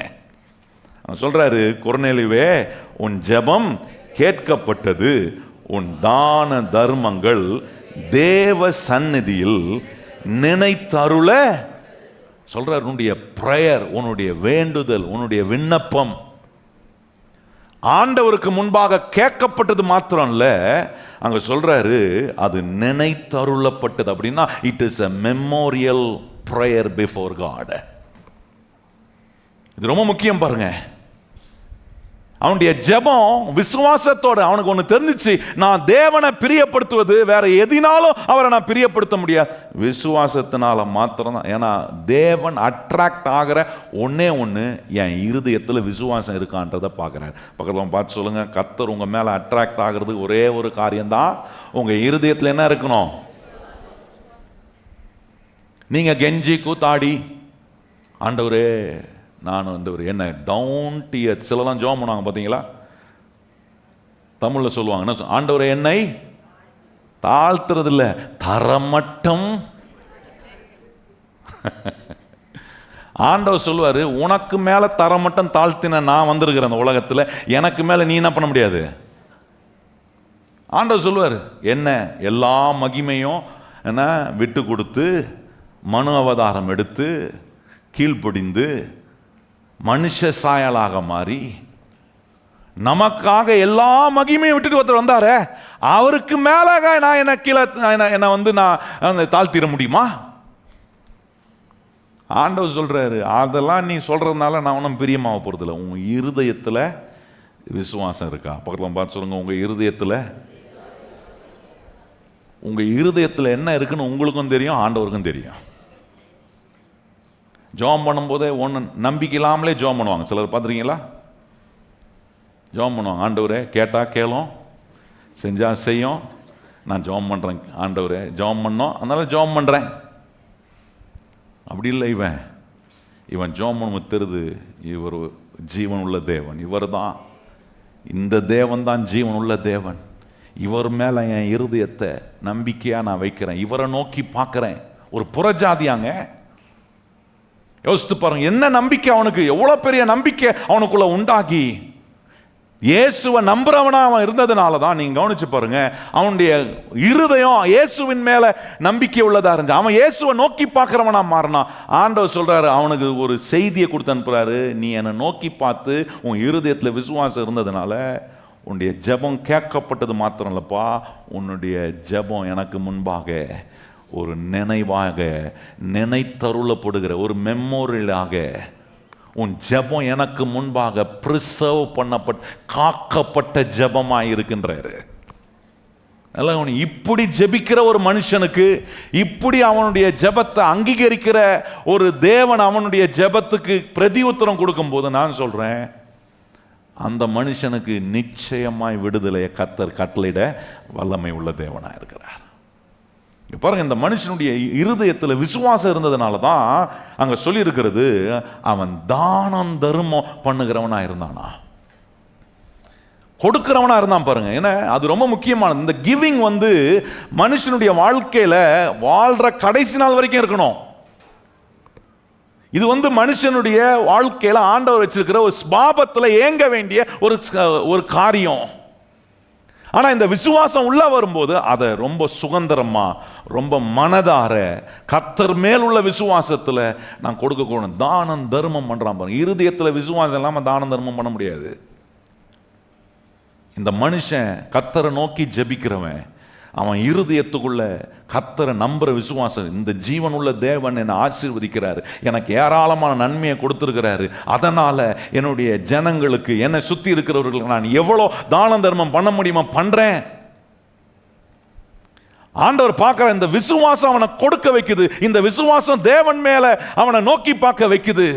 சொல்றாரு, கொர்நேலியுவே உன் ஜெபம் கேட்கப்பட்டது, உன் தான தர்மங்கள் தேவ சந்நிதியில் நினைத்தருள. சொல்றார், உன்னுடைய பிரேயர், உன்னுடைய வேண்டுதல், உன்னுடைய விண்ணப்பம் ஆண்டவருக்கு முன்பாக கேட்கப்பட்டது மாத்திரம் இல்ல, அங்க சொல்றாரு அது நினைத்தருளப்பட்டது. அப்படின்னா it is a memorial prayer before God. இது ரொம்ப முக்கியம் பாருங்க. அவனுடைய ஜெபம் விசுவாசத்தோட. அவனுக்கு ஒன்று தெரிஞ்சிச்சு, நான் தேவனை பிரியப்படுத்துவது வேற எதினாலும் அவரை நான் பிரியப்படுத்த முடியாது, விசுவாசத்தினால மாத்திரம்தான். ஏன்னா தேவன் அட்ராக்ட் ஆகிற ஒன்னே ஒன்று, என் இருதயத்தில் விசுவாசம் இருக்கான்றதை பார்க்குறாரு. பக்கத்தில் பார்த்து சொல்லுங்க, கர்த்தர் உங்க மேல அட்ராக்ட் ஆகிறதுக்கு ஒரே ஒரு காரியம்தான், உங்க இருதயத்தில் என்ன இருக்கணும். நீங்க கெஞ்சி கூத்தாடி, ஆண்டவரே நான் வந்து ஒரு என்ன டவுன் டிய சிலலாம் ஜோம் பண்ணுவாங்க பார்த்தீங்களா, தமிழில் சொல்லுவாங்க என்ன, ஆண்டவரே என்னை தாழ்த்துறது இல்லை, தரமட்டம். ஆண்டவர் சொல்லுவார், உனக்கு மேலே தரமட்டம் தாழ்த்தின நான் வந்திருக்கிறேன் அந்த உலகத்தில், எனக்கு மேலே நீ என்ன பண்ண முடியாது. ஆண்டவர் சொல்லுவார், என்ன எல்லா மகிமையும் என்ன விட்டு கொடுத்து மனு அவதாரம் எடுத்து கீழ்ப்படிந்து மனுஷ சாயலாக மாறி நமக்காக எல்லா மகிமையும் விட்டுட்டு ஒருத்தர் வந்தாரே, அவருக்கு மேலாக நான் என்ன கீழே என்ன வந்து நான் தாழ்த்திட முடியுமா? ஆண்டவர் சொல்றாரு, அதெல்லாம் நீ சொல்றதுனால நான் ஒன்றும் பிரியமாக போறதில்லை. உங்க இருதயத்தில் விசுவாசம் இருக்கா? பக்கத்தில் பார்த்து சொல்லுங்க, உங்க இருதயத்தில், உங்க இருதயத்தில் என்ன இருக்குன்னு உங்களுக்கும் தெரியும், ஆண்டவருக்கும் தெரியும். ஜோம் பண்ணும்போதே ஒன்று நம்பிக்கை இல்லாமலே ஜோம் பண்ணுவாங்க சிலர், பார்த்துருக்கீங்களா? ஜோம் பண்ணுவாங்க, ஆண்டவரே கேட்டால் கேளும், செஞ்சால் செய்யும், நான் ஜோம் பண்ணுறேன் ஆண்டவரே, ஜோம் பண்ணோம் அதனால ஜோம் பண்ணுறேன். அப்படி இல்லை, இவன் ஜோம் பண்ணும் தெரியுது, இவர் ஜீவன் உள்ள தேவன், இவர் தான், இந்த தேவன் தான் ஜீவன் உள்ள தேவன், இவர் மேலே என் இருதயத்தை நம்பிக்கையாக நான் வைக்கிறேன், இவரை நோக்கி பார்க்குறேன். ஒரு புறஜாதியாங்க, யோசித்து பாருங்க, என்ன நம்பிக்கை அவனுக்கு, எவ்வளோ பெரிய நம்பிக்கை அவனுக்குள்ள உண்டாகி இயேசுவை நம்புறவனா அவன் இருந்ததுனால தான். நீங்க கவனிச்சு பாருங்க, அவனுடைய இருதயம் இயேசுவின் மேல நம்பிக்கை உள்ளதா இருந்துச்சு, அவன் இயேசுவை நோக்கி பார்க்கிறவனா மாறினான். ஆண்டவர் சொல்றாரு, அவனுக்கு ஒரு செய்தியை கொடுத்து அனுப்புறாரு, நீ என்னை நோக்கி பார்த்து உன் இருதயத்தில் விசுவாசம் இருந்ததுனால உன்னுடைய ஜெபம் கேட்கப்பட்டது மாத்திரம் இல்லப்பா, உன்னுடைய ஜெபம் எனக்கு முன்பாக ஒரு நினைவாக நினைத்தருளப்படுகிற ஒரு மெமோரியலாக, உன் ஜெபம் எனக்கு முன்பாக பிரிசர்வ் பண்ணப்பட்ட காக்கப்பட்ட ஜெபமாய் இருக்கின்றாரு. இப்படி ஜெபிக்கிற ஒரு மனுஷனுக்கு, இப்படி அவனுடைய ஜெபத்தை அங்கீகரிக்கிற ஒரு தேவன் அவனுடைய ஜெபத்துக்கு பிரதி உத்தரம் கொடுக்கும் போது நான் சொல்றேன், அந்த மனுஷனுக்கு நிச்சயமாய் விடுதலையை கர்த்தர் கட்டளையிட வல்லமை உள்ள தேவனா இருக்கிறார். பாருங்க, இந்த மனுஷனுடைய இருதயத்தில் விசுவாசம் இருந்ததுனால தான் அங்க சொல்லி இருக்கிறது, அவன் தானம் தர்மம் பண்ணுகிறவனா இருந்தானா, கொடுக்கிறவனா இருந்தான். பாருங்க, ஏன்னா அது ரொம்ப முக்கியமானது. இந்த கிவிங் வந்து மனுஷனுடைய வாழ்க்கையில வாழ்ற கடைசி நாள் வரைக்கும் இருக்கணும். இது வந்து மனுஷனுடைய வாழ்க்கையில ஆண்டவர் வச்சிருக்கிற ஒரு ஸ்பாபத்தில் ஏங்க வேண்டிய ஒரு காரியம். ஆனா இந்த விசுவாசம் உள்ள வரும்போது அதை ரொம்ப சுதந்திரமா, ரொம்ப மனதார கர்த்தர் மேல் உள்ள விசுவாசத்துல நான் கொடுக்கக்கூடாது. தானம் தர்மம் பண்றான் பாருங்க. இருதயத்துல விசுவாசம் இல்லாம தானம் தர்மம் பண்ண முடியாது. இந்த மனுஷன் கர்த்தரை நோக்கி ஜெபிக்கிறவன், அவன் இருதயத்துக்குள்ள கர்த்தரை நம்புற விசுவாசம், இந்த ஜீவன் உள்ள தேவன் என்னை ஆசீர்வதிக்கிறாரு, எனக்கு ஏராளமான நன்மையை கொடுத்திருக்கிறாரு, அதனால என்னுடைய ஜனங்களுக்கு, என்னை சுத்தி இருக்கிறவர்களுக்கு நான் எவ்வளோ தான தர்மம் பண்ண முடியுமா பண்றேன். ஆண்டவர் பார்க்கிற இந்த விசுவாசம் அவனை கொடுக்க வைக்குது. இந்த விசுவாசம் தேவன் மேல அவனை நோக்கி பார்க்க வைக்குது.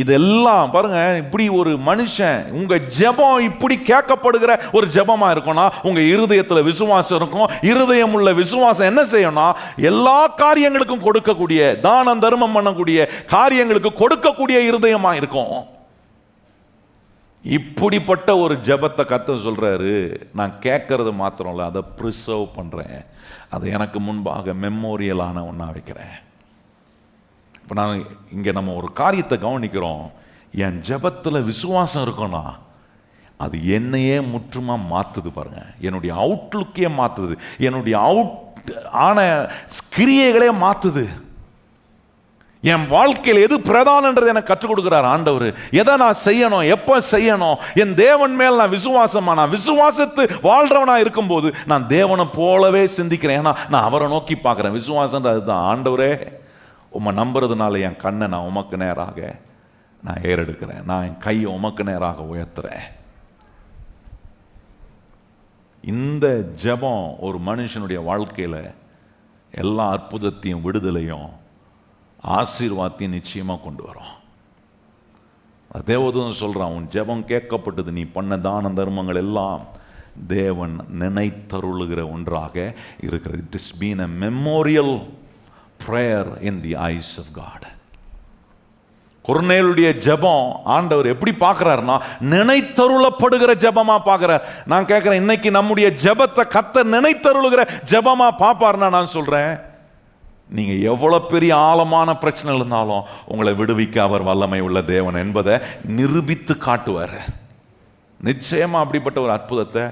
இதெல்லாம் பாருங்க, இப்படி ஒரு மனுஷன், உங்க ஜெபம் இப்படி கேட்கப்படுகிற ஒரு ஜெபமா இருக்கும்னா உங்க இருதயத்தில் விசுவாசம் இருக்கும். இருதயம் உள்ள விசுவாசம் என்ன செய்யணும்னா எல்லா காரியங்களுக்கும் கொடுக்கக்கூடிய, தானம் தர்மம் பண்ணக்கூடிய காரியங்களுக்கு கொடுக்கக்கூடிய இருதயமா இருக்கும். இப்படிப்பட்ட ஒரு ஜெபத்தை கர்த்தர் சொல்றாரு, நான் கேட்கறது மாத்திரம் இல்லை, அதை ப்ரிசர்வ் பண்றேன், அதை எனக்கு முன்பாக மெமோரியலான ஒன்றா வைக்கிறேன். இப்போ நான் இங்கே நம்ம ஒரு காரியத்தை கவனிக்கிறோம், என் ஜெபத்தில் விசுவாசம் இருக்குன்னா அது என்னையே முற்றுமா மாற்றுது. பாருங்க, என்னுடைய அவுட்லுக்கே மாற்றுது, என்னுடைய ஆன கிரியைகளே மாற்றுது. என் வாழ்க்கையில் எது பிரதானன்றது எனக்கு கற்றுக் கொடுக்கிறார் ஆண்டவர். எதை நான் செய்யணும், எப்போ செய்யணும், என் தேவன் மேல் நான் விசுவாசமா, நான் விசுவாசத்து வாழ்றவனா இருக்கும்போது நான் தேவனை போலவே சிந்திக்கிறேன். ஏன்னா நான் அவரை நோக்கி பார்க்குறேன். விசுவாசன்றது அதுதான். ஆண்டவரே, உம்மை நம்புறதுனால என் கண்ணை நான் உமக்கு நேராக நான் ஏறெடுக்கிறேன், நான் என் கையை உமக்கு நேராக உயர்த்துறேன். இந்த ஜெபம் ஒரு மனுஷனுடைய வாழ்க்கையில் எல்லா அற்புதத்தையும், விடுதலையும், ஆசீர்வாதத்தையும் நிச்சயமாக கொண்டு வரும். தேவதூதன் சொல்கிறான், உன் ஜெபம் கேட்கப்பட்டது, நீ பண்ண தான தர்மங்கள் எல்லாம் தேவன் நினைத்தருளுகிற ஒன்றாக இருக்கிறது. It is been a memorial prayer in the eyes of God. கொர்நேலுடைய ஜெபம் ஆண்டவர் எப்படி பார்க்கிறார்னா, நினைத்தருளப்படுகிற ஜெபமா பார்க்கிறார். நான் கேட்கிறேன், இன்னைக்கு நம்முடைய ஜெபத்தை கர்த்தர் நினைத்தருளுகிற ஜெபமா பார்ப்பார்னா, நான் சொல்றேன், நீங்க எவ்வளவு பெரிய ஆழமான பிரச்சனை இருந்தாலும் உங்களை விடுவிக்க அவர் வல்லமை உள்ள தேவன் என்பதை நிரூபித்து காட்டுவார். நிச்சயமா அப்படிப்பட்ட ஒரு அற்புதத்தை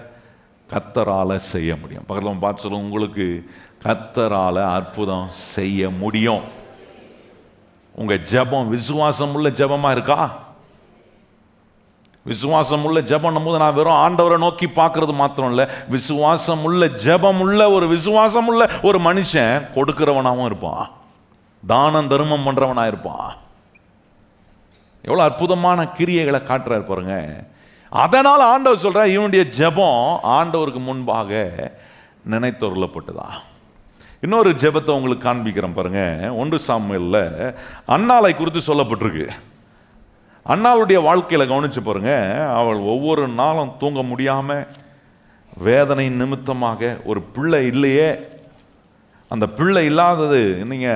கர்த்தரால செய்ய முடியும். பக்கத்தில் பார்த்து சொல்லுங்க, உங்களுக்கு கர்த்தரால அற்புதம் செய்ய முடியும். உங்க ஜெபம் விசுவாசம் உள்ள ஜெபமா இருக்கா? விசுவாசம் உள்ள ஜெபம் போது நான் வெறும் ஆண்டவரை நோக்கி பார்க்கறது மாத்திரம் இல்லை, விசுவாசம் உள்ள ஜெபம் உள்ள ஒரு விசுவாசம் உள்ள ஒரு மனுஷன் கொடுக்கிறவனாகவும் இருப்பான், தானம் தர்மம் பண்றவனா இருப்பான். எவ்வளவு அற்புதமான கிரியைகளை காட்டுறாரு பாருங்க. அதனால ஆண்டவர் சொல்ற, இவனுடைய ஜெபம் ஆண்டவருக்கு முன்பாக நினைத்தருளப்பட்டதா. இன்னொரு ஜெபத்தை உங்களுக்கு காண்பிக்கிறேன் பாருங்க. 1 சாமுவேல்ல அன்னாளை குறித்து சொல்லப்பட்டிருக்கு. அன்னாளுடைய வாழ்க்கையில கவனிச்சு பாருங்க. அவள் ஒவ்வொரு நாளும் தூங்க முடியாம வேதனை நிமித்தமாக, ஒரு பிள்ளை இல்லையே, அந்த பிள்ளை இல்லாதது நீங்க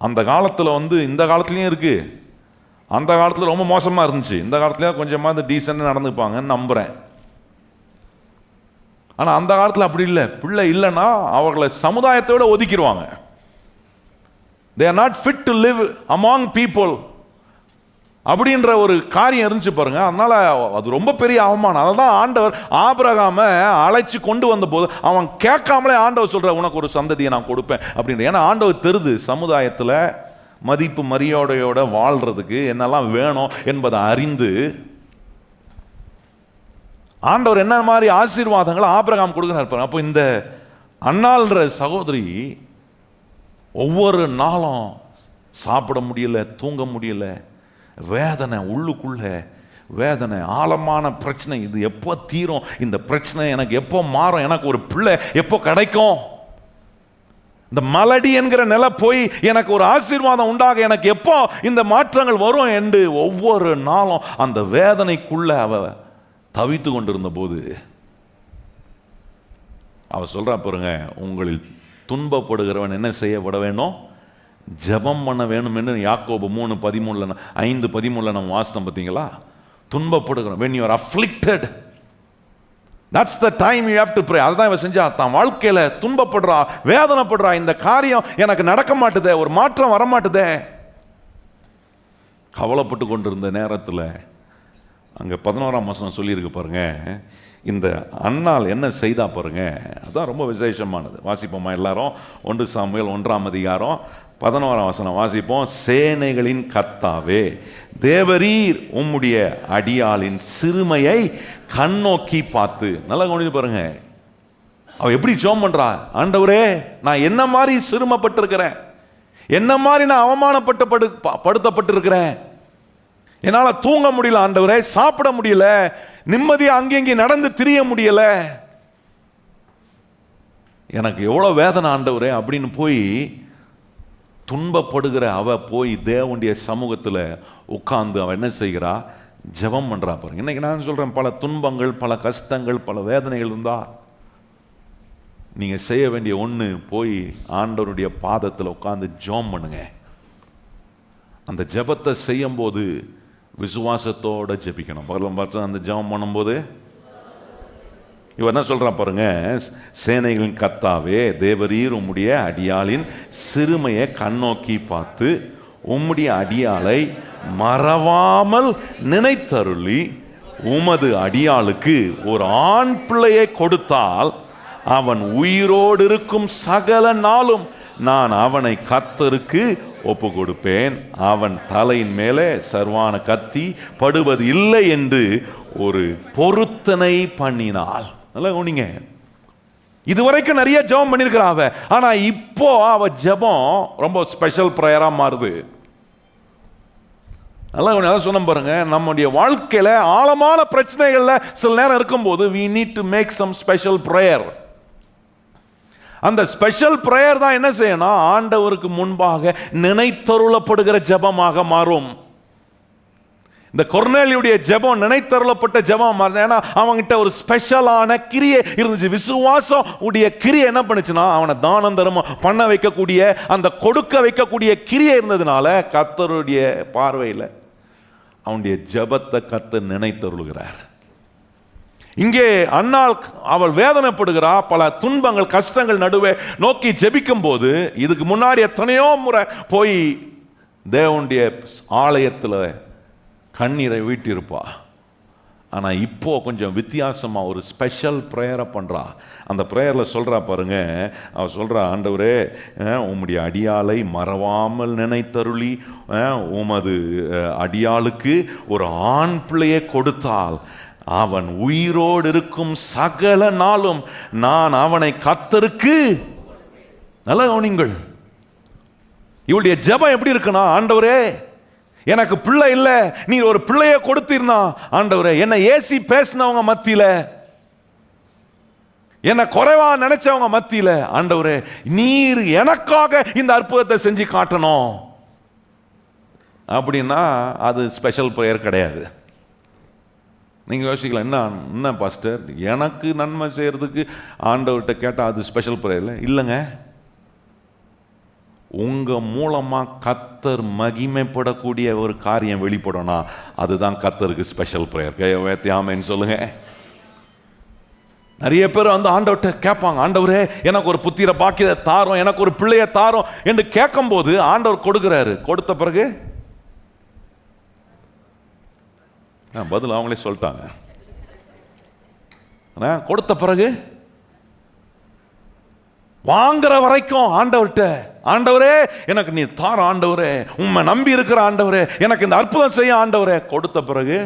அந்த காலத்துல இந்த காலத்துலயும் இருக்கு, அந்த காலத்துல ரொம்ப மோசமா இருந்துச்சு, இந்த காலத்துல கொஞ்சமா டீசென்ட் நடந்துப்பாங்கன்னு நம்புறேன். ஆனா அந்த காலத்துல அப்படி இல்லை. பிள்ளை இல்லைன்னா அவர்களை சமுதாயத்தோட ஒதுக்கிடுவாங்க. they are not fit to live among people அப்படின்ற ஒரு காரியம் இருந்துச்சு பாருங்க. அதனால அது ரொம்ப பெரிய அவமானம். அதான் ஆண்டவர் ஆபிரகாமை அழைச்சு கொண்டு வந்த போது அவன் கேட்காமலே ஆண்டவர் சொல்ற, உனக்கு ஒரு சந்ததியை நான் கொடுப்பேன் அப்படின்னு. ஏன்னா ஆண்டவர் தெரிது சமுதாயத்துல மதிப்பு மரியாதையோட வாழ்றதுக்கு என்னெல்லாம் வேணும் என்பதை அறிந்து ஆண்டவர் என்ன மாதிரி ஆசீர்வாதங்களை ஆபிரகாம் கொடுக்கிறார். அப்போ இந்த அன்னாள்ன்ற சகோதரி ஒவ்வொரு நாளும் சாப்பிட முடியல, தூங்க முடியல, வேதனை, உள்ளுக்குள்ள வேதனை, ஆழமான பிரச்சனை. இது எப்போ தீரும், இந்த பிரச்சனை எனக்கு எப்போ மாறும், எனக்கு ஒரு பிள்ளை எப்போ கிடைக்கும், இந்த மலடி என்கிற நிலை போய் எனக்கு ஒரு ஆசீர்வாதம் உண்டாக எனக்கு எப்போ இந்த மாற்றங்கள் வரும் என்று ஒவ்வொரு நாளும் அந்த வேதனைக்குள்ள அவ தவித்து கொண்டிருந்த போது அவ சொல்றா பாருங்க, உங்களில் துன்பப்படுகிறவன் என்ன செய்யப்பட வேண்டும், ஜெபம் பண்ண வேண்டும் என்று யாக்கோபு 3:13 5:13 நம்ம வாசித்தோம் பார்த்தீங்களா. துன்பப்படுகிறோம், when you are afflicted, that's the time you have to pray. அதுதான் இவ செஞ்சா. தான் வாழ்க்கையில துன்பப்படுறா, வேதனைப்படுறா, இந்த காரியம் எனக்கு நடக்க மாட்டுதே, ஒரு மாற்றம் வர மாட்டுதே, கவலைப்பட்டு கொண்டிருந்த நேரத்தில் அங்கே 11ஆம் வசனம் சொல்லியிருக்கு பாருங்க. இந்த அன்னாள் என்ன செய்தா பாருங்க, அதான் ரொம்ப விசேஷமானது. வாசிப்போமா எல்லாரும்? 1 சாமுவேல் 1ஆம் அதிகாரம் 11ஆம் வசனம் வாசிப்போம். சேனைகளின் கர்த்தாவே, தேவரீர் உம்முடைய அடியாளின் சிறுமையை கண்ணோக்கி பார்த்து. நல்லா கவனித்து பாருங்க, அவ எப்படி ஜெபம் பண்றா. ஆண்டவரே, நான் என்ன மாதிரி சிறுமைப்பட்டிருக்கிறேன், என்ன மாதிரி நான் அவமானப்பட்டுப்படுத்தப்பட்டிருக்கிறேன், என்னால் தூங்க முடியல ஆண்டவரே, சாப்பிட முடியல, நிம்மதியாக அங்கேயும் நடந்து திரிய முடியல, எனக்கு எவ்வளோ வேதனை ஆண்டவரே அப்படின்னு போய் துன்பப்படுகிற அவ போய் தேவனுடைய சமூகத்தில் உட்கார்ந்து அவ என்ன செய்கிறா, ஜெபம் பண்றா பாருங்க. இன்னைக்கு நான் சொல்றேன், பல துன்பங்கள், பல கஷ்டங்கள், பல வேதனைகள் இருந்தா நீங்க செய்ய வேண்டிய ஒன்று, போய் ஆண்டவருடைய பாதத்தில் உட்கார்ந்து ஜெபம் பண்ணுங்க. அந்த ஜெபத்தை செய்யும் போது விசுவாசத்தோட ஜெபிக்கணும். பகலும் பார்த்து அந்த ஜெபம் பண்ணும்போது இவ என்ன சொல்றா பாருங்க, சேனைகளின் கர்த்தாவே, தேவரீர் உம்முடைய அடியாளின் சிறுமையை கண்ணோக்கி பார்த்து உம்முடைய அடியாளை மறவாமல் நினைத்தருளி உமது அடியாளுக்கு ஒரு ஆண் பிள்ளையை கொடுத்தால் அவன் உயிரோடு இருக்கும் சகல நாளும் நான் அவனை கர்த்தருக்கு ஒப்பு கொடுப்பேன், அவன் தலையின் மேலே சர்வான கத்தி படுவது இல்லை என்று ஒரு பொருத்தனை பண்ணினாள். நல்லா கவனிங்க, இதுவரைக்கும் நிறைய ஜெபம் பண்ணியிருக்கிறா அவ, ஆனா இப்போ அவ ஜெபம் ரொம்ப ஸ்பெஷல் பிரேயரா மாறுது. நல்லா சொன்ன பாருங்க, நம்முடைய வாழ்க்கையில ஆழமான பிரச்சனைகள்ல சில நேரம் இருக்கும்போது we need to make some special prayer. அந்த ஸ்பெஷல் பிரேயர் தான் என்ன செய்யணும், ஆண்டவருக்கு முன்பாக நினைத்தருளப்படுகிற ஜெபமாக மாறும். இந்த கொர்நேலியுடைய ஜெபம் நினைத்தருளப்பட்ட ஜெபம் மாறும். ஏன்னா அவன்கிட்ட ஒரு ஸ்பெஷலான கிரியை இருந்துச்சு. விசுவாசம் உடைய கிரியை என்ன பண்ணுச்சுன்னா அவனை தானம் தர்மம் பண்ண வைக்கக்கூடிய, அந்த கொடுக்க வைக்கக்கூடிய கிரியை இருந்ததுனால கர்த்தருடைய பார்வையில் அவனுடைய ஜெபத்தை கர்த்தர் நினைத்தருளுகிறார். இங்கே அன்னாள் அவள் வேதனைப்படுகிறா, பல துன்பங்கள் கஷ்டங்கள் நடுவே நோக்கி ஜெபிக்கும் போது, இதுக்கு முன்னாடி எத்தனையோ முறை போய் தேவனுடைய ஆலயத்தில் கண்ணீரை வீட்டிருப்பா. ஆனால் இப்போ கொஞ்சம் வித்தியாசமாக ஒரு ஸ்பெஷல் ப்ரேயரை பண்ணுறா. அந்த ப்ரேயரில் சொல்கிறா பாருங்க, அவள் சொல்கிறா, ஆண்டவரே உம்முடைய அடியாளை மறவாமல் நினைத்தருளி உமது அடியாளுக்கு ஒரு ஆண் பிள்ளையை கொடுத்தால் அவன் உயிரோடு இருக்கும் சகல நாளும் நான் அவனை கர்த்தருக்கு. நல்ல கவனிங்கள், இவளுடைய ஜெபம் எப்படி இருக்குன்னா, ஆண்டவரே எனக்கு பிள்ளை இல்லை, நீ ஒரு பிள்ளைய கொடுத்தீர்னா ஆண்டவரே, என்னை ஏசி பேசினவங்க மத்தியில, என்னை குறைவா நினைச்சவங்க மத்தியில ஆண்டவரே நீர் எனக்காக இந்த அற்புதத்தை செஞ்சு காட்டணும் அப்படின்னா அது ஸ்பெஷல் பிரேயர் கிடையாது. நீங்கள் யோசிக்கலாம், என்ன பாஸ்டர் எனக்கு நன்மை செய்கிறதுக்கு ஆண்டவர்கிட்ட கேட்டால் அது ஸ்பெஷல் ப்ரேயர் இல்லைங்க. உங்கள் மூலமாக கர்த்தர் மகிமைப்படக்கூடிய ஒரு காரியம் வெளிப்படணும், அதுதான் கர்த்தருக்கு ஸ்பெஷல் ப்ரேயர். ஆமென் சொல்லுங்க. நிறைய பேர் வந்து ஆண்டவர்கிட்ட கேட்பாங்க, ஆண்டவரே எனக்கு ஒரு புத்திர பாக்கியத்தை தாரோம், எனக்கு ஒரு பிள்ளைய தாரோம் என்று கேட்கும்போது ஆண்டவர் கொடுக்குறாரு. கொடுத்த பிறகு பதில் அவங்களே சொல்லிட்டாங்க. கொடுத்த பிறகு வாங்குற வரைக்கும் ஆண்டவர்கிட்ட, ஆண்டவரே எனக்கு நீ தார, ஆண்டவரே உண்மை நம்பி இருக்கிற ஆண்டவரே எனக்கு இந்த அற்புதம் செய்ய ஆண்டவரே. கொடுத்த பிறகு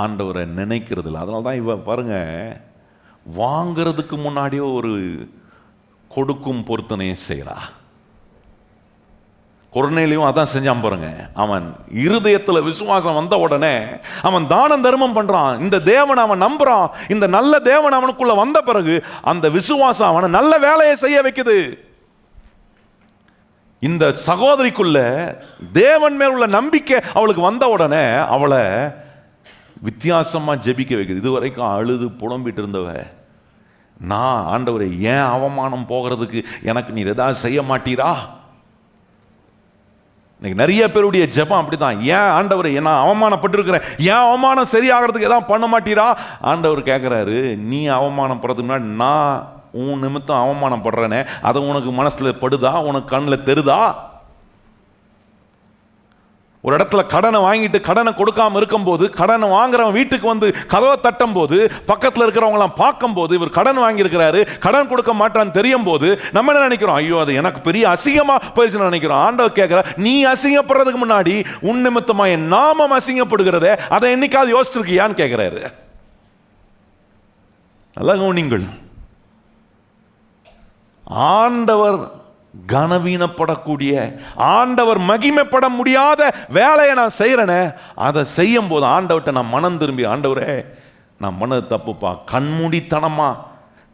ஆண்டவரை நினைக்கிறது இல்லை. அதனால தான் இவ பாருங்க, வாங்கிறதுக்கு முன்னாடியே ஒரு கொடுக்கும் பொருத்தனையை செய்கிறா. கொர்நேலியும் அதான் செஞ்சான் பாருங்க. அவன் இருதயத்தில் விசுவாசம் வந்த உடனே அவன் தானம் தர்மம் பண்றான். இந்த தேவன் அவன் நம்புறான். இந்த நல்ல தேவன் அவனுக்குள்ள வந்த பிறகு அந்த விசுவாசம் அவனை நல்ல வேலையை செய்ய வைக்குது. இந்த சகோதரிக்குள்ள தேவன் மேல் உள்ள நம்பிக்கை அவளுக்கு வந்த உடனே அவளை வித்தியாசமா ஜெபிக்க வைக்குது. இதுவரைக்கும் அழுது புலம்பிட்டு இருந்தவ, நான் ஆண்டவரை ஏன் அவமானம் போகிறதுக்கு எனக்கு நீர் ஏதாவது செய்ய மாட்டீரா? இன்னைக்கு நிறைய பேருடைய ஜெபம் அப்படிதான், ஏன் ஆண்டவரை நான் அவமானப்பட்டிருக்கிறேன், ஏன் அவமானம் சரியாகிறதுக்கு எதாவது பண்ண மாட்டீரா? ஆண்டவர் கேட்குறாரு, நீ அவமானப்படுறதுக்கு முன்னாடி நான் உன் நிமித்தம் அவமானப்படுறேனே, அதை உனக்கு மனசுல படுதா, உனக்கு கண்ணில் தெரிதா? ஒரு இடத்துல கடனை வாங்கிட்டு கடனை கொடுக்காம இருக்கும்போது, கடனை வாங்குறவன் வீட்டுக்கு வந்து கதவை தட்டும் போது, பக்கத்தில் இருக்கிறவங்களாம் பார்க்கும் போது, இவர் கடன் வாங்கியிருக்கிறாரு, கடன் கொடுக்க மாட்டான்னு தெரியும் போது நம்ம என்ன நினைக்கிறோம், ஐயோ அது எனக்கு பெரிய அசிங்கமா போயிடுச்சுன்னு நினைக்கிறோம். ஆண்டவர் கேட்கிற, நீ அசிங்கப்படுறதுக்கு முன்னாடி உன் நிமித்தமா என் நாமம் அசிங்கப்படுகிறதே, அதை என்னைக்காவது யோசிச்சிருக்கியான்னு கேட்கிறாரு. நல்லா கவனிங்கள், ஆண்டவர் கனவீனப்படக்கூடிய, ஆண்டவர் மகிமைப்பட முடியாத வேலையை நான் செய்யறேனே, அதை செய்யும் போது ஆண்டவர்கிட்ட நான் மனம் திரும்பி, ஆண்டவரே நான் பண்ணது தப்புப்பா, கண்மூடித்தனமா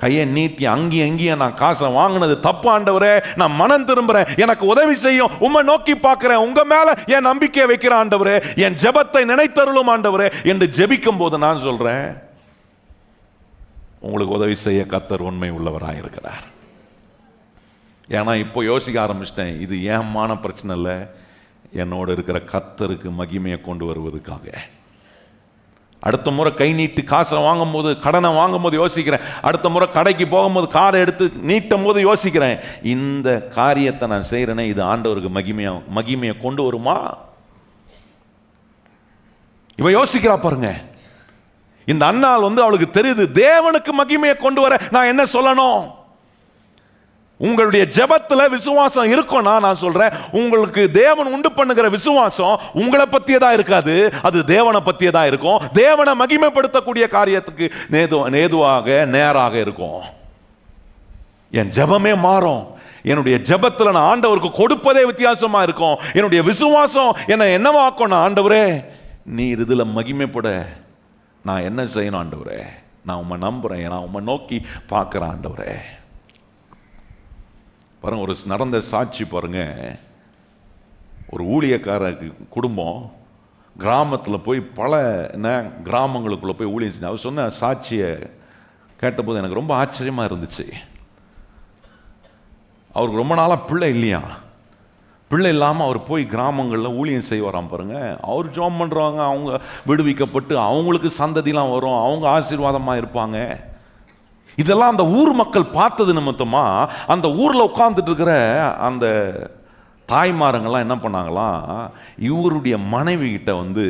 கையை நீட்டி அங்கேயும் நான் காசை வாங்கினது தப்பு, ஆண்டவரே நான் மனம் திரும்புறேன், எனக்கு உதவி செய்யும், உம்மை நோக்கி பார்க்கிறேன், உங்க மேல என் நம்பிக்கையை வைக்கிறேன் ஆண்டவரே, என் ஜெபத்தை நினைத்தருளும் ஆண்டவரே என்று ஜெபிக்கும் போது நான் சொல்றேன், உங்களுக்கு உதவி செய்ய கர்த்தர் உண்மை உள்ளவராக இருக்கிறார். ஏன்னா இப்போ யோசிக்க ஆரம்பிச்சிட்டேன், இது ஏமான பிரச்சனை இல்லை, என்னோட இருக்கிற கர்த்தருக்கு மகிமையை கொண்டு வருவதற்காக. அடுத்த முறை கை நீட்டி காசை வாங்கும் போது, கடனை வாங்கும் போது யோசிக்கிறேன், அடுத்த முறை கடைக்கு போகும்போது காரை எடுத்து நீட்டும் போது யோசிக்கிறேன், இந்த காரியத்தை நான் செய்கிறேனே இது ஆண்டவருக்கு மகிமையை கொண்டு வருமா? இவ யோசிக்கிறா பாருங்க. இந்த அன்னாள் வந்து அவளுக்கு தெரியுது, தேவனுக்கு மகிமையை கொண்டு வர நான் என்ன சொல்லணும்? உங்களுடைய ஜெபத்துல விசுவாசம் இருக்கும்னா நான் சொல்றேன், உங்களுக்கு தேவன் உண்டு பண்ணுகிற விசுவாசம் உங்களை பத்தியதா இருக்காது, அது தேவனை பத்தியதா இருக்கும். தேவனை மகிமைப்படுத்தக்கூடிய காரியத்துக்கு நேராக இருக்கும். என் ஜெபமே மாறும், என்னுடைய ஜெபத்தில் நான் ஆண்டவருக்கு கொடுப்பதே வித்தியாசமா இருக்கும். என்னுடைய விசுவாசம் என்ன என்னவாக்கும்? நான் ஆண்டவரே நீர் இதில் மகிமைப்பட நான் என்ன செய்யணும் ஆண்டவரே? நான் உம்மை நம்புறேன், நான் உம்மை நோக்கி பார்க்குறேன் ஆண்டவரே. பாருங்க, ஒரு நடந்த சாட்சி பாருங்க. ஒரு ஊழியக்கார குடும்பம் கிராமத்தில் போய் பல கிராமங்களுக்குள்ளே போய் ஊழியம் செஞ்சு அவர் சொன்ன சாட்சியை கேட்டபோது எனக்கு ரொம்ப ஆச்சரியமாக இருந்துச்சு. அவருக்கு ரொம்ப நாளாக பிள்ளை இல்லையா, பிள்ளை இல்லாமல் அவர் போய் கிராமங்களில் ஊழியம் செய்வாராம் பாருங்க. அவர் ஜாம் பண்ணுறவங்க அவங்க விடுவிக்கப்பட்டு அவங்களுக்கு சந்ததிலாம் வரும், அவங்க ஆசீர்வாதமாக இருப்பாங்க. இதெல்லாம் அந்த ஊர் மக்கள் பார்த்தது நிமித்தமாக அந்த ஊரில் உட்கார்ந்துட்டு இருக்கிற அந்த தாய்மாரங்கள்லாம் என்ன பண்ணாங்களாம், இவருடைய மனைவி கிட்ட வந்து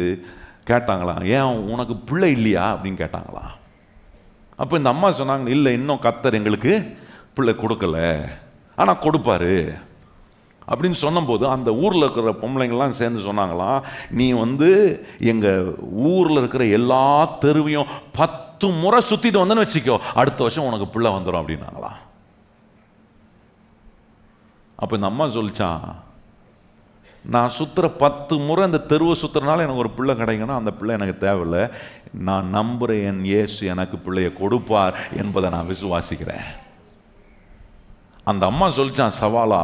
கேட்டாங்களாம், ஏன் உனக்கு பிள்ளை இல்லையா அப்படின்னு கேட்டாங்களாம். அப்போ இந்த அம்மா சொன்னாங்க, இல்லை இன்னும் கர்த்தர் எங்களுக்கு பிள்ளை கொடுக்கல, ஆனால் கொடுப்பாரு அப்படின்னு சொன்னபோது அந்த ஊரில் இருக்கிற பொம்பளைங்கள்லாம் சேர்ந்து சொன்னாங்களாம், நீ வந்து எங்கள் ஊரில் இருக்கிற எல்லா தெருவையும் 10 முறை சுற்றிட்டு வந்தேன்னு வச்சுக்கோ, அடுத்த வருஷம் உனக்கு பிள்ளை வந்துடும் அப்படின்னாங்களாம். அப்போ இந்த அம்மா சொல்லிச்சான், நான் சுற்றுற 10 முறை இந்த தெருவை சுற்றுறனால எனக்கு ஒரு பிள்ளை கிடைக்கணும், அந்த பிள்ளை எனக்கு தேவையில்லை, நான் நம்புகிறேன் என் இயேசு எனக்கு பிள்ளையை கொடுப்பார் என்பதை நான் விசுவாசிக்கிறேன். அந்த அம்மா சொல்லிச்சான் சவாலா,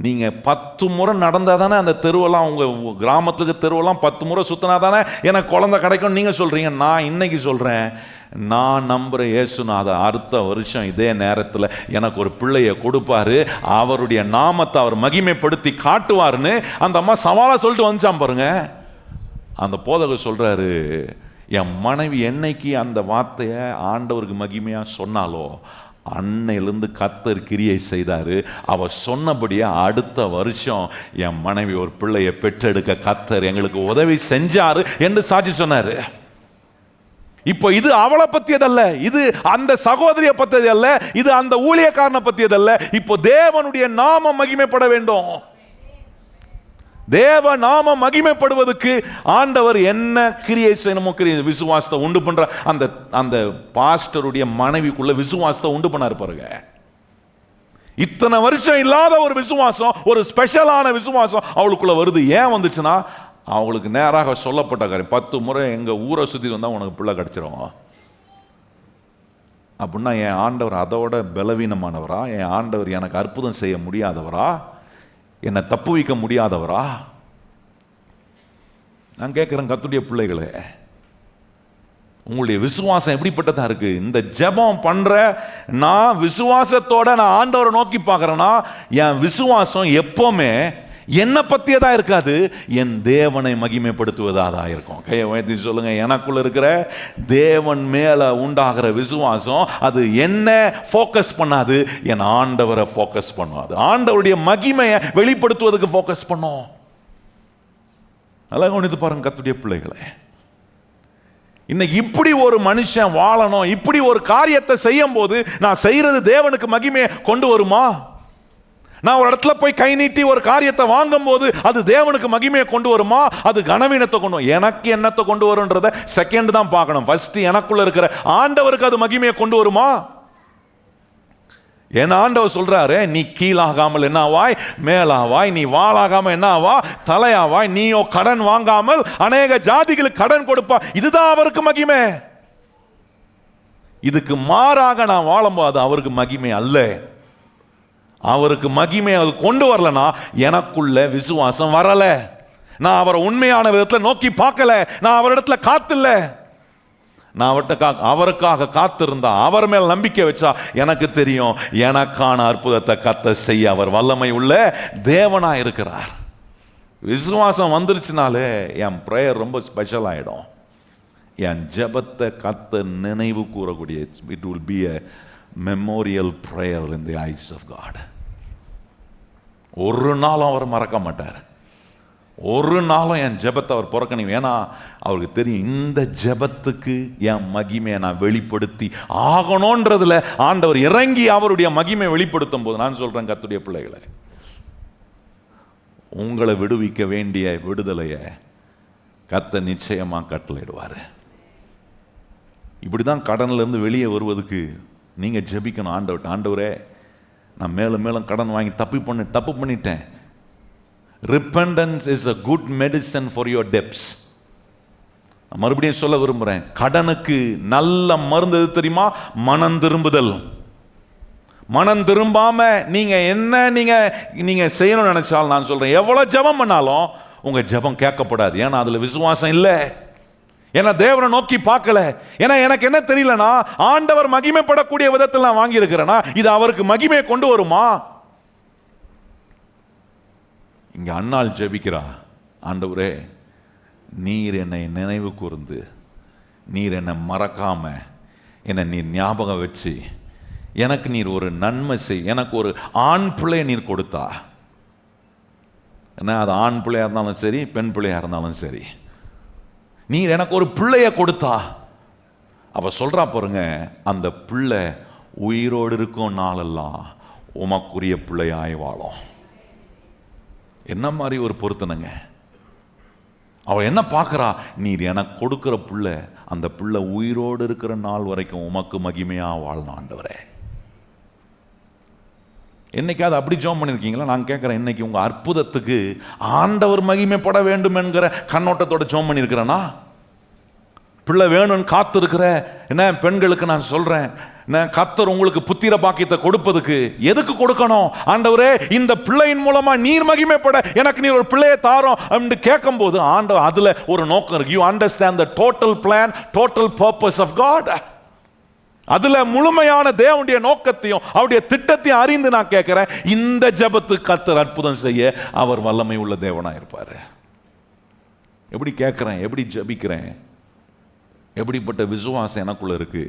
நீங்கள் 10 முறை நடந்தால் தானே அந்த தெருவெல்லாம், உங்கள் கிராமத்துக்கு தெருவெல்லாம் 10 முறை சுற்றினா தானே எனக்கு குழந்தை கிடைக்கும் நீங்கள் சொல்கிறீங்க. நான் இன்னைக்கு சொல்கிறேன், நான் நம்புகிற இயேசுநாத அடுத்த வருஷம் இதே நேரத்தில் எனக்கு ஒரு பிள்ளையை கொடுப்பாரு, அவருடைய நாமத்தை அவர் மகிமைப்படுத்தி காட்டுவார்னு அந்த அம்மா சவாலாக சொல்லிட்டு வந்துச்சான் பாருங்க. அந்த போதகர் சொல்கிறாரு, என் மனைவி என்னைக்கு அந்த வார்த்தையை ஆண்டவருக்கு மகிமையாக சொன்னாலோ அன்னையிலிருந்து கர்த்தர் கிரியை செய்தாரு. அவ சொன்னபடியே அடுத்த வருஷம் என் மனைவி ஒரு பிள்ளையை பெற்றெடுக்க கர்த்தர் எங்களுக்கு உதவி செஞ்சாரு என்று சாட்சி சொன்னாரு. இப்போ இது அவளை பத்தியதல்ல, இது அந்த சகோதரிய பத்தியதல்ல, இது அந்த ஊழியக்காரனை பத்தியதல்ல. இப்போ தேவனுடைய நாமம் மகிமைப்பட வேண்டும். தேவ நாமம் மகிமைப்படுவதற்கு ஆண்டவர் என்ன கிரியை செய்யணுமோ விசுவாசத்தை உண்டு பண்ற அந்த அந்த பாஸ்டருடைய மனைவிக்குள்ள விசுவாசத்தை உண்டு பண்ணாரு பாருங்க. இத்தனை வருஷம் இல்லாத ஒரு விசுவாசம், ஒரு ஸ்பெஷலான விசுவாசம் அவளுக்குள்ள வருது. ஏன் வந்துச்சுன்னா அவங்களுக்கு நேராக சொல்லப்பட்ட காரியம், 10 முறை எங்க ஊரை சுத்தி வந்தா உனக்கு பிள்ளை கிடைச்சிரும் அப்படின்னா, என் ஆண்டவர் அதோட பலவீனமானவரா? என் ஆண்டவர் எனக்கு அற்புதம் செய்ய முடியாதவரா? என்னை தப்பு வைக்க முடியாதவரா? நான் கேட்குறேன் கர்த்தருடைய பிள்ளைகளே, உங்களுடைய விசுவாசம் எப்படிப்பட்டதா இருக்கு? இந்த ஜெபம் பண்ற நான் விசுவாசத்தோட நான் ஆண்டவரை நோக்கி பார்க்கறேன்னா என் விசுவாசம் எப்பவுமே என்னை பத்தியதா இருக்காது, என் தேவனை மகிமைப்படுத்துவதாக தான் இருக்கும். கையை உயர்த்தி சொல்லுங்க, எனக்குள்ள இருக்கிற தேவன் மேல உண்டாகிற விசுவாசம் அது என்ன ஃபோக்கஸ் பண்ணாது, என் ஆண்டவரை ஃபோக்கஸ் பண்ணாது. ஆண்டவருடைய மகிமையை வெளிப்படுத்துவதற்கு ஃபோக்கஸ் பண்ணோம். நல்லா கவனித்து பாருங்க கர்த்தருடைய பிள்ளைகளே, இன்னைக்கு இப்படி ஒரு மனுஷன் வாழணும், இப்படி ஒரு காரியத்தை செய்யும் போது நான் செய்யறது தேவனுக்கு மகிமையை கொண்டு வருமா? நான் ஒரு இடத்துல போய் கை நீட்டி ஒரு காரியத்தை வாங்கும் போது அது தேவனுக்கு மகிமையை கொண்டு வருமா? அது கனவீனத்தை கொண்டு வரும். எனக்கு என்னத்தை கொண்டு வரும்ன்றத செகண்ட் தான் பார்க்கணும். ஃபர்ஸ்ட் எனக்குள்ள இருக்கிற ஆண்டவருக்கு அது மகிமையை கொண்டு வருமா? என் ஆண்டவர் சொல்றாரு, நீ கீழாகாமல் என்னவாய் மேலாவாய், நீ வாளாகாம என்னவா தலையாவாய், நீயோ கடன் வாங்காமல் அநேக ஜாதிகளுக்கு கடன் கொடுப்பா. இதுதான் அவருக்கு மகிமை. இதுக்கு மாறாக நான் வாழும்போது அவருக்கு மகிமை அல்ல. அவருக்கு மகிமை அது கொண்டு வரலனா எனக்குள்ள விசுவாசம் வரல. நான் அவரை உண்மையான விதத்தில் நோக்கி பார்க்கல, நான் அவரிடத்துல காத்தில்ல. நான் அவருக்காக காத்திருந்தா, அவர் மேல் நம்பிக்கை வச்சா எனக்கு தெரியும் எனக்கான அற்புதத்தை கர்த்தர் செய்ய அவர் வல்லமை உள்ள தேவனா இருக்கிறார். விசுவாசம் வந்துருச்சுனாலே என் பிரேயர் ரொம்ப ஸ்பெஷல் ஆயிடும். என் ஜெபத்தை கர்த்தர் நினைவு கூறக்கூடிய, it will be a memorial prayer in the eyes of God. ஒரு நாளும் அவர் மறக்க மாட்டார். ஒரு நாளும் என் ஜெபத்தை அவர் புறக்கணியும். ஏன்னா அவருக்கு தெரியும் இந்த ஜெபத்துக்கு என் மகிமையை நான் வெளிப்படுத்தி ஆகணும்ன்றதுல ஆண்டவர் இறங்கி அவருடைய மகிமை வெளிப்படுத்தும் போது நான் சொல்றேன் கர்த்தருடைய பிள்ளைகளை, உங்களை விடுவிக்க வேண்டிய விடுதலையை கர்த்தர் நிச்சயமா கட்டளையிடுவார். இப்படிதான் கடன்ல இருந்து வெளியே வருவதுக்கு நீங்க ஜெபிக்கணும். ஆண்டவரே நான் மேலும் மேலும் கடன் வாங்கி தப்பு பண்ணிட்டேன். Repentance is a good medicine for your debts. மறுபடியும் சொல்ல விரும்புகிறேன், கடனுக்கு நல்ல மருந்து எது தெரியுமா? மனம் திரும்புதல். மனம் திரும்பாம நீங்க செய்யணும்னு நினைச்சாலும், நான் சொல்றேன், எவ்வளவு ஜெபம் பண்ணாலும் உங்க ஜெபம் கேட்கப்படாது. ஏன்னா அதுல விசுவாசம் இல்லை. ஏன்னா தேவனை நோக்கி பார்க்கல. ஏன்னா எனக்கு என்ன தெரியலனா, ஆண்டவர் மகிமைப்படக்கூடிய விதத்தில் நான் வாங்கி இருக்கிறேன்னா இது அவருக்கு மகிமையை கொண்டு வருமா? இங்க அன்னாள் ஜெபிக்கிறா, ஆண்டவரே நீர் என்னை நினைவு கூர்ந்து, நீர் என்னை மறக்காம, என்னை நீர் ஞாபகம் வச்சு, எனக்கு நீர் ஒரு நன்மை செய். எனக்கு ஒரு ஆண் பிள்ளைய நீர் கொடுத்தா, என்ன அது ஆண் பிள்ளையா இருந்தாலும் சரி, பெண் பிள்ளையா இருந்தாலும் சரி, நீர் எனக்கு ஒரு பிள்ளைய கொடுத்தா. அவ சொல்றா பாருங்க, அந்த பிள்ளை உயிரோடு இருக்கும் நாளெல்லாம் உமக்குரிய பிள்ளையாய் வாழும். என்ன மாதிரி ஒரு பொருத்தனைங்க. அவ என்ன பார்க்கிறா? நீர் எனக்கு கொடுக்கிற பிள்ளை, அந்த பிள்ளை உயிரோடு இருக்கிற நாள் வரைக்கும் உமக்கு மகிமையா வாழணும் ஆண்டவரே. என்னைக்காவது அப்படி ஜெபம் பண்ணிருக்கீங்களா? நான் கேட்கிறேன், இன்னைக்கு உங்க அற்புதத்துக்கு ஆண்டவர் மகிமைப்பட வேண்டும் என்கிற கண்ணோட்டத்தோட ஜெபம் பண்ணிருக்கிறேனா? பிள்ளை வேணும்னு காத்து இருக்கிற என்ன பெண்களுக்கு நான் சொல்றேன், கர்த்தர் உங்களுக்கு புத்திர பாக்கியத்தை கொடுப்பதுக்கு எதுக்கு கொடுக்கணும்? ஆண்டவரே இந்த பிள்ளையின் மூலமா நீர் மகிமைப்பட எனக்கு நீர் ஒரு பிள்ளையை தாரோம் அப்படின்னு கேட்கும் போது ஆண்டவர் அதுல ஒரு நோக்கம் இருக்கு. You understand the total plan, total purpose of God. அதுல முழுமையான தேவனுடைய நோக்கத்தையும் அவருடைய திட்டத்தையும் அறிந்து நான் கேட்கிறேன், இந்த ஜெபத்துக்கு கர்த்தர் அற்புதம் செய்ய அவர் வல்லமை உள்ள தேவனா இருப்பாரு. எப்படி கேட்கிறேன், எப்படி ஜெபிக்கிறேன், எப்படிப்பட்ட விசுவாசம் எனக்குள்ள இருக்கு.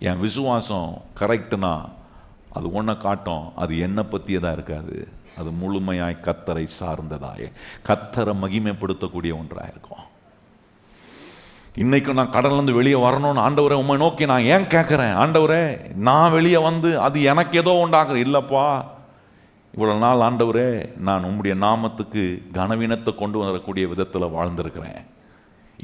என் விசுவாசம் கரெக்டுனா அது ஒன்றை காட்டும், அது என்னை பற்றியதாக இருக்காது, அது முழுமையாய் கர்த்தரை சார்ந்ததாய் கர்த்தரை மகிமைப்படுத்தக்கூடிய ஒன்றாக இருக்கும். இன்னைக்கு நான் கடல்லேருந்து வெளியே வரணும்னு ஆண்டவரை உண்மை நோக்கி நான் ஏன் கேட்குறேன்? ஆண்டவரே நான் வெளியே வந்து அது எனக்கு ஏதோ உண்டாக்குற இல்லைப்பா, இவ்வளோ நாள் ஆண்டவரே நான் உம்முடைய நாமத்துக்கு கனவீனத்தை கொண்டு வரக்கூடிய விதத்தில் வாழ்ந்திருக்கிறேன்.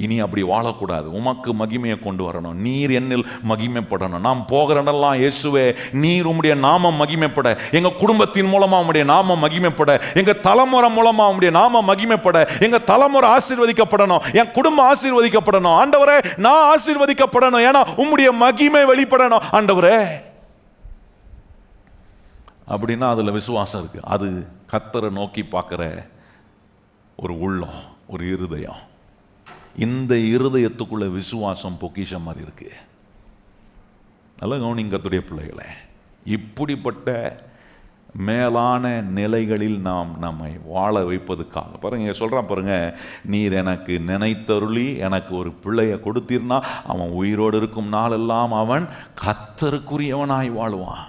இனி அப்படி வாழக்கூடாது. உமக்கு மகிமையை கொண்டு வரணும், நீர் என்னில் மகிமைப்படணும். நாம் போகிற இடம்லாம் இயேசுவே நீர் உம்முடைய நாமம் மகிமைப்பட, எங்க குடும்பத்தின் மூலமா உம்முடைய நாமம் மகிமைப்பட, எங்க தலைமுறை மூலமா உம்முடைய நாமம் மகிமைப்பட, எங்க தலைமுறை ஆசீர்வதிக்கப்படணும், என் குடும்பம் ஆசீர்வதிக்கப்படணும். ஆண்டவரே நான் ஆசீர்வதிக்கப்படணும், ஏன்னா உம்முடைய மகிமை வெளிப்படணும் ஆண்டவரே. அப்படின்னா அதுல விசுவாசம் இருக்கு. அது கர்த்தரை நோக்கி பார்க்கிற ஒரு உள்ளம், ஒரு இருதயம். இந்த இருதயத்துக்குள்ள விசுவாசம் பொக்கிஷம் மாதிரி இருக்கு. நல்ல கவனிங்க கர்த்தருடைய பிள்ளைகளே, இப்படிப்பட்ட மேலான நிலைகளில் நாம் நம்மை வாழ வைப்பதுக்காக பாருங்க சொல்றான் பாருங்க, நீர் எனக்கு நினைத்தருளி எனக்கு ஒரு பிள்ளைய கொடுத்தீர்னா அவன் உயிரோடு இருக்கும் நாளெல்லாம் அவன் கர்த்தருக்குரியவனாய் வாழ்வான்.